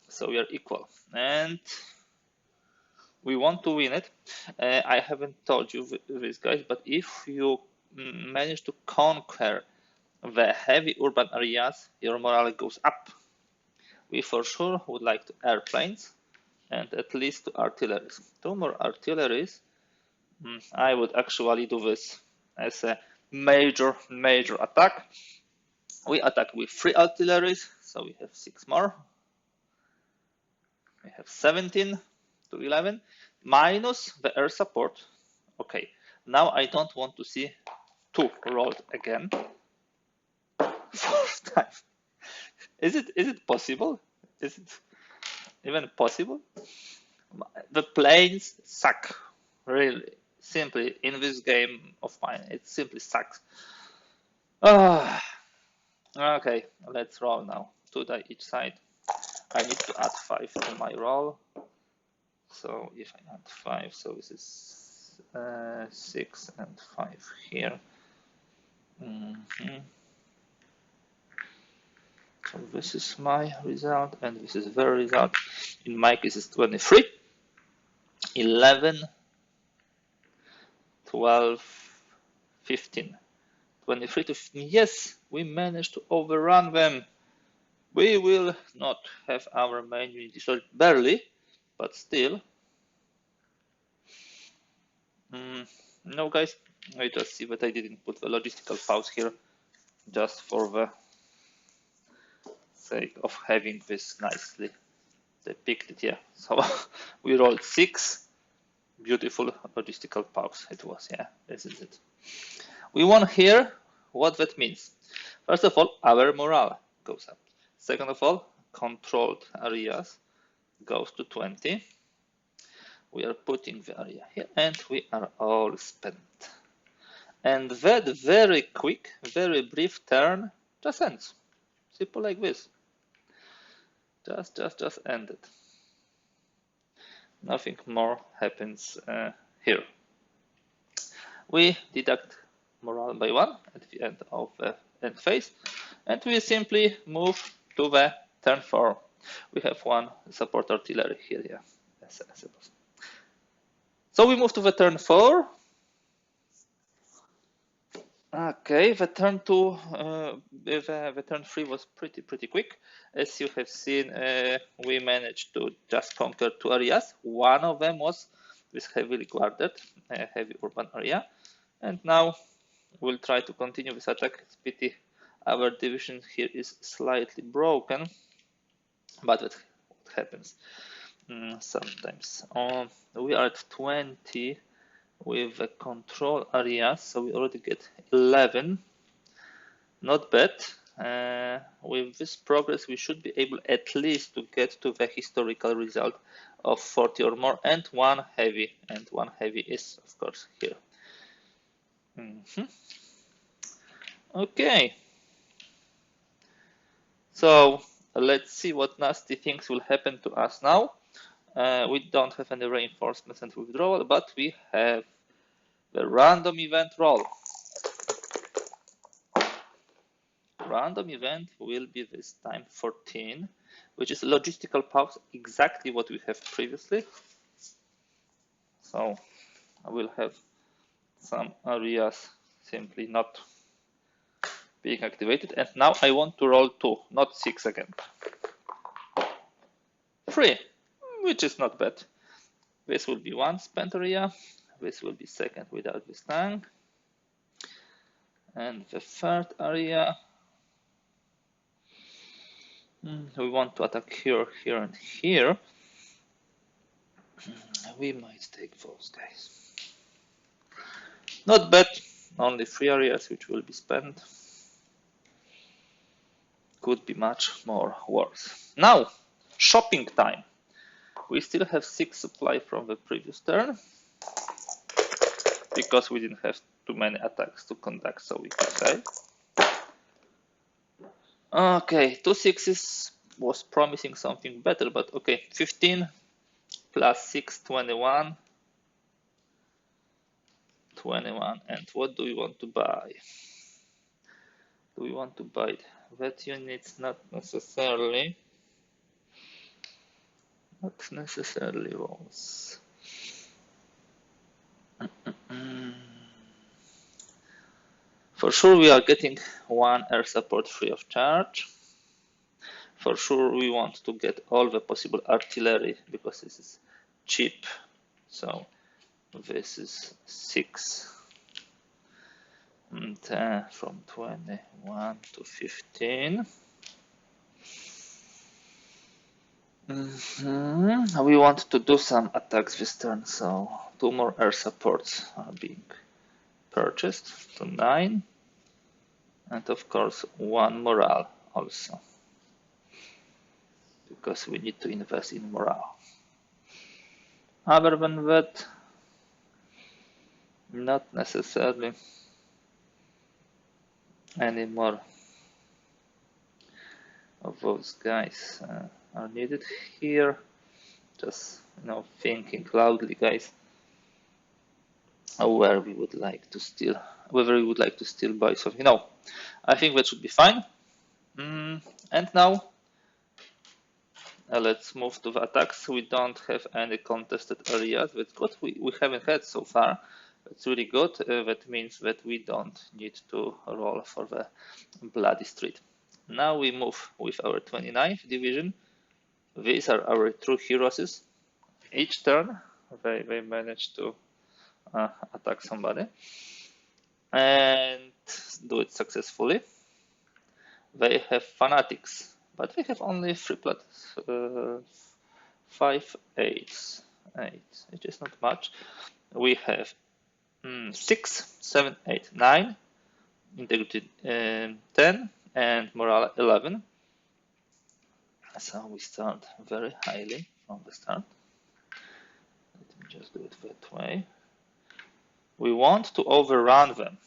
So we are equal. And we want to win it. I haven't told you this, guys, but if you manage to conquer the heavy urban areas, your morale goes up. We for sure would like to airplanes and at least 2 artilleries. 2 more artilleries. I would actually do this as a major attack. We attack with 3 artilleries, so we have 6 more. We have 17 to 11 minus the air support. Okay, now I don't want to see 2 rolled again. 4th time. Is it possible? Is it even possible? The planes suck, really. Simply in this game of mine, it simply sucks. Okay, let's roll now. 2 die each side. I need to add 5 to my roll. So if I add 5, so this is 6 and 5 here. So this is my result, and this is their result. In my case, it's 23, 11, 12, 15. 23 to 15. Yes, we managed to overrun them. We will not have our main unit destroyed, barely, but still. No, guys, I just see that I didn't put the logistical pause here, just for the sake of having this nicely depicted. Yeah, so we rolled 6. Beautiful logistical pause it was. Yeah, this is it. We won here. What that means? First of all, our morale goes up. Second of all, controlled areas goes to 20. We are putting the area here, and we are all spent. And that very quick, very brief turn just ends. Simple like this. Just ended. Nothing more happens here. We deduct morale by 1 at the end of the end phase, and we simply move to the turn 4. We have 1 support artillery here, yeah. So we move to the turn 4. Okay, the turn 2, the turn 3 was pretty quick. As you have seen, we managed to just conquer 2 areas. One of them was this heavily guarded, heavy urban area. And now we'll try to continue this attack. It's pity our division here is slightly broken, but what happens sometimes. We are at 20 with a control area, so we already get 11. Not bad. With this progress, we should be able at least to get to the historical result of 40 or more, and one heavy is, of course, here. Okay. So let's see what nasty things will happen to us now. We don't have any reinforcements and withdrawal, but we have the random event roll. Random event will be this time 14, which is logistical pause, exactly what we have previously. So I will have some areas simply not being activated. And now I want to roll 2, not 6 again. 3, which is not bad. This will be 1 spent area. This will be second without this tank. And the third area, we want to attack here, here, and here. We might take those guys. Not bad, only 3 areas which will be spent. Could be much more worse. Now, shopping time. We still have 6 supply from the previous turn, because we didn't have too many attacks to conduct, so we could say. Okay, 2 6s was promising something better, but okay, 15 plus 6, 21. 21, and what do we want to buy? Do we want to buy that units? Not necessarily. Not necessarily those. For sure we are getting 1 air support free of charge. For sure we want to get all the possible artillery because this is cheap. So this is 6. And from 21 to 15. We want to do some attacks this turn, so 2 more air supports are being purchased to 9. And of course 1 morale also, because we need to invest in morale. Other than that, not necessarily any more of those guys are needed here. Just thinking loudly, guys, where we would like to steal, whether we would like to still buy something. No, I think that should be fine. And now let's move to the attacks. We don't have any contested areas. That's what we haven't had so far. It's really good. That means that we don't need to roll for the bloody street. Now we move with our 29th division. These are our true heroes. Each turn they manage to attack somebody and do it successfully. They have fanatics, but they have only 3 plus 5 8s, which is not much. We have 6, 7, 8, 9, integrity 10, and morale 11. So we start very highly from the start. Let me just do it that way. We want to overrun them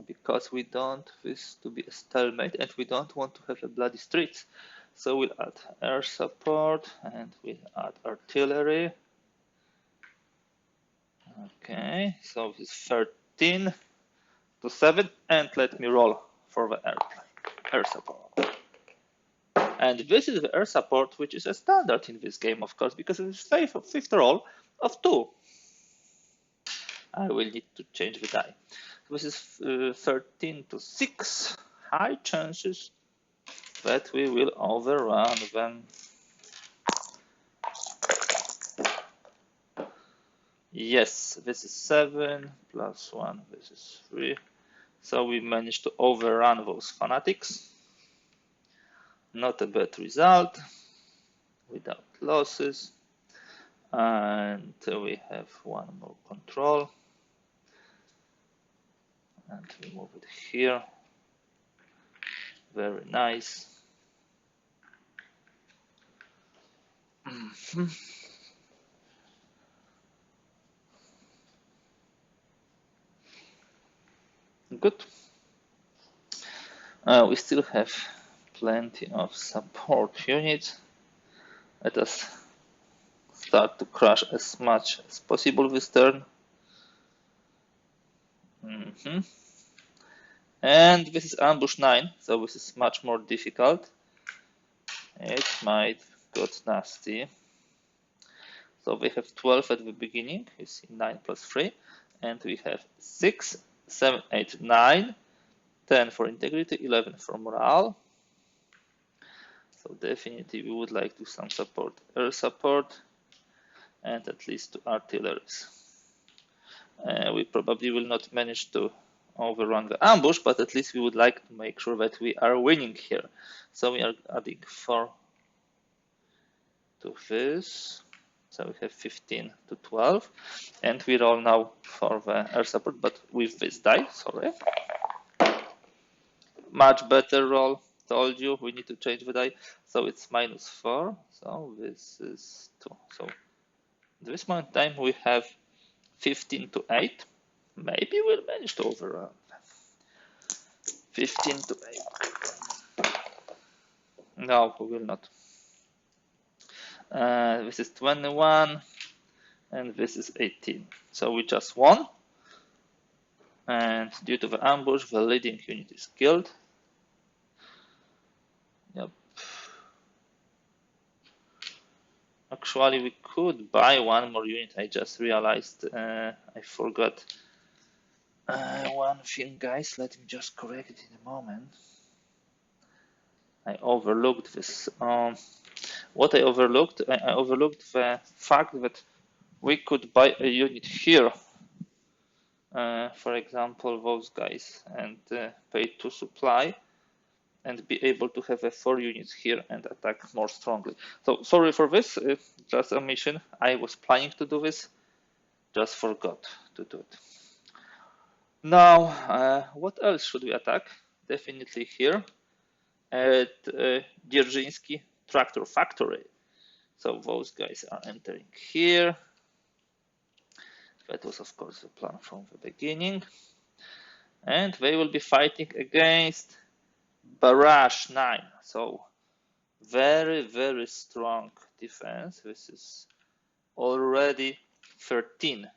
because we don't want this to be a stalemate and we don't want to have a bloody streets. So we'll add air support and we'll add artillery. Okay, so this is 13 to 7, and let me roll for the air support. And this is the air support, which is a standard in this game, of course, because it is fifth roll of 2. I will need to change the die. This is 13 to 6. High chances that we will overrun them. Yes, this is 7 plus 1, this is 3. So we managed to overrun those fanatics. Not a bad result, without losses. And we have one more control. And we move it here. Very nice. Good. We still have plenty of support units. Let us start to crush as much as possible this turn. And this is ambush 9, so this is much more difficult. It might get nasty. So we have 12 at the beginning, you see 9 plus 3, and we have 6, 7, 8, 9, 10 for integrity, 11 for morale. So definitely we would like to some support, air support, and at least 2 artilleries. We probably will not manage to overrun the ambush, but at least we would like to make sure that we are winning here. So we are adding 4 to this. So we have 15 to 12, and we roll now for the air support, but with this die, sorry. Much better roll, told you, we need to change the die. So it's -4, so this is 2. So at this moment in time we have 15 to 8. Maybe we'll manage to overrun. 15 to 8. No, we will not. This is 21, and this is 18. So we just won. And due to the ambush, the leading unit is killed. Yep. Actually, we could buy one more unit. I just realized I forgot one thing, guys. Let me just correct it in a moment. I overlooked this. What I overlooked? I overlooked the fact that we could buy a unit here. For example, those guys, and pay 2 supply, and be able to have 4 units here and attack more strongly. So sorry for this, just a mission. I was planning to do this, just forgot to do it. Now, what else should we attack? Definitely here at Dzierżyński Tractor Factory. So those guys are entering here. That was, of course, the plan from the beginning. And they will be fighting against Barrage 9. So very, very strong defense. This is already 13.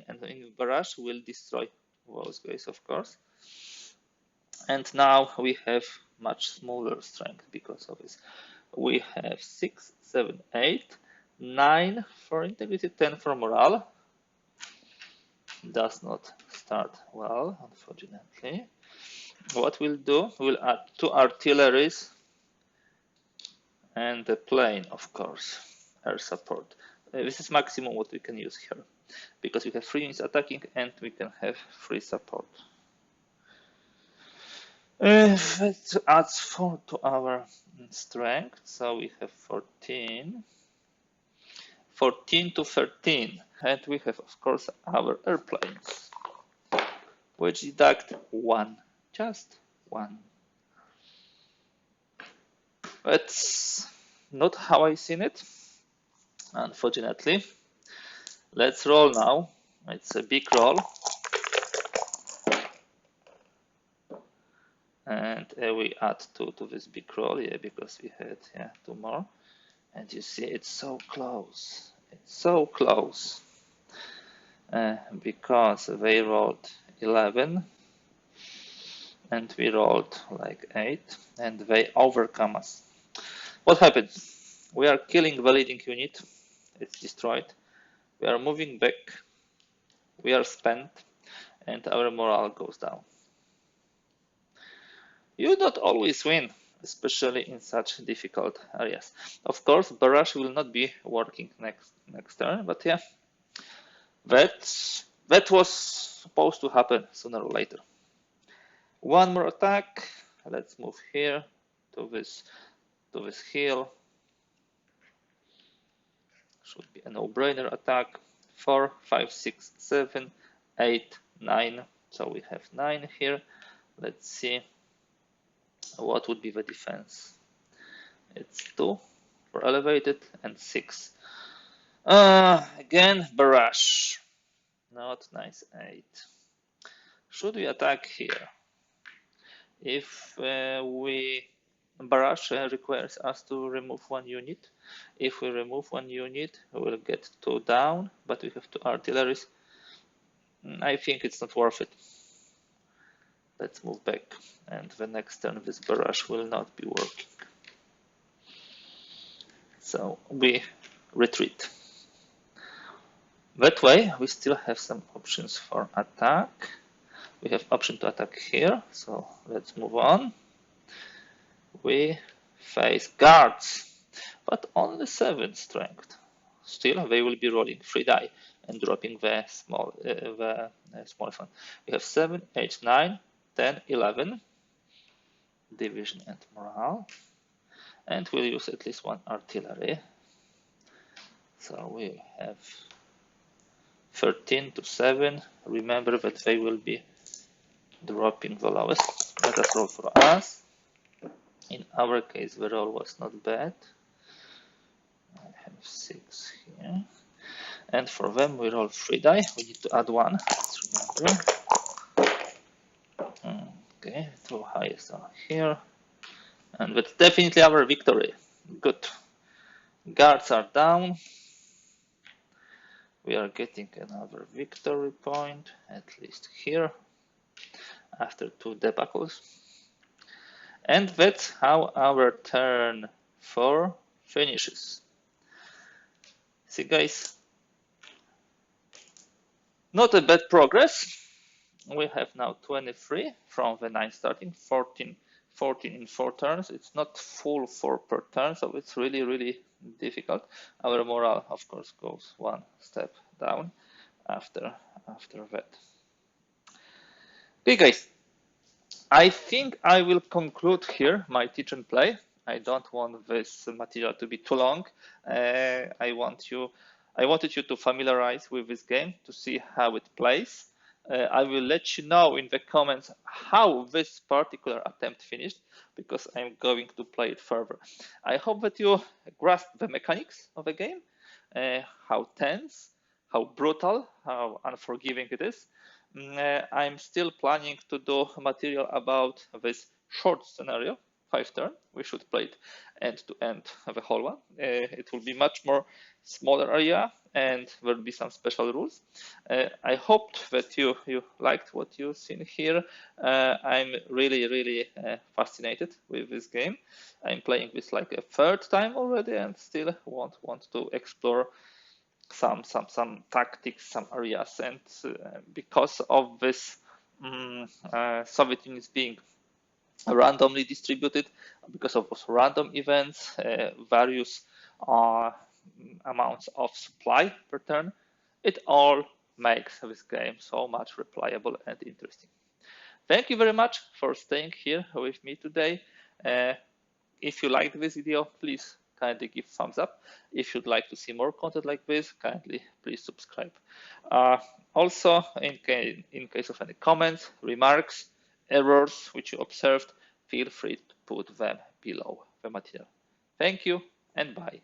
And in Barrage will destroy those guys, of course. And now we have much smaller strength because of this. We have 6, 7, 8, 9 for integrity, 10 for morale. Does not start well, unfortunately. What we'll do, we'll add 2 artilleries and a plane, of course, air support. This is maximum what we can use here, because we have 3 units attacking and we can have 3 support. That adds 4 to our strength, so we have 14 to 13, and we have, of course, our airplanes, which deduct 1, just 1. That's not how I seen it, unfortunately. Let's roll now. It's a big roll. And we add 2 to this big roll, because we had 2 more. And you see, it's so close. It's so close. Because they rolled 11 and we rolled like 8, and they overcome us. What happens? We are killing the leading unit. It's destroyed. We are moving back. We are spent, and our morale goes down. You don't always win, especially in such difficult areas. Of course, barrage will not be working next turn, but That was supposed to happen sooner or later. One more attack. Let's move here to this hill. Should be a no-brainer attack. 4, 5, 6, 7, 8, 9. So we have 9 here. Let's see what would be the defense. It's 2 for elevated and 6. Again, barrage. Not nice. 8. Should we attack here? If barrage requires us to remove 1 unit. If we remove 1 unit, we will get 2 down, but we have 2 artilleries. I think it's not worth it. Let's move back, and the next turn this barrage will not be working. So we retreat. That way, we still have some options for attack. We have option to attack here, so let's move on. We face guards, but only 7 strength. Still, they will be rolling 3 die and dropping the small fund. We have 7, 8, 9, 10, 11. Division and morale. And we'll use at least 1 artillery. So we'll have 13 to 7. Remember that they will be dropping the lowest. Let us roll for us. In our case, the roll was not bad. I have 6 here. And for them, we roll 3 die. We need to add 1. Let's remember. Okay, 2 highest are here. And that's definitely our victory. Good. Guards are down. We are getting another victory point, at least here, after 2 debacles. And that's how our turn 4 finishes. See, guys, not a bad progress. We have now 23 from the 9 starting, 14 in 4 turns. It's not full 4 per turn, so it's really difficult. Our morale, of course, goes 1 step down after that. Okay, guys, I think I will conclude here my teach and play. I don't want this material to be too long. I wanted you to familiarize with this game to see how it plays. I will let you know in the comments how this particular attempt finished, because I'm going to play it further. I hope that you grasp the mechanics of the game, how tense, how brutal, how unforgiving it is. I'm still planning to do material about this short scenario, 5 turn. We should play it end to end, the whole one. It will be much more smaller area, and there will be some special rules. I hoped that you liked what you've seen here. I'm really fascinated with this game. I'm playing this like a 3rd time already, and still want to explore some tactics, some areas. And because of this Soviet Union being randomly distributed, because of those random events, various amounts of supply per turn, it all makes this game so much replayable and interesting. Thank you very much for staying here with me today. If you liked this video, please kindly give thumbs up. If you'd like to see more content like this, kindly please subscribe. Also, in case of any comments, remarks, errors which you observed, feel free to put them below the material. Thank you and bye.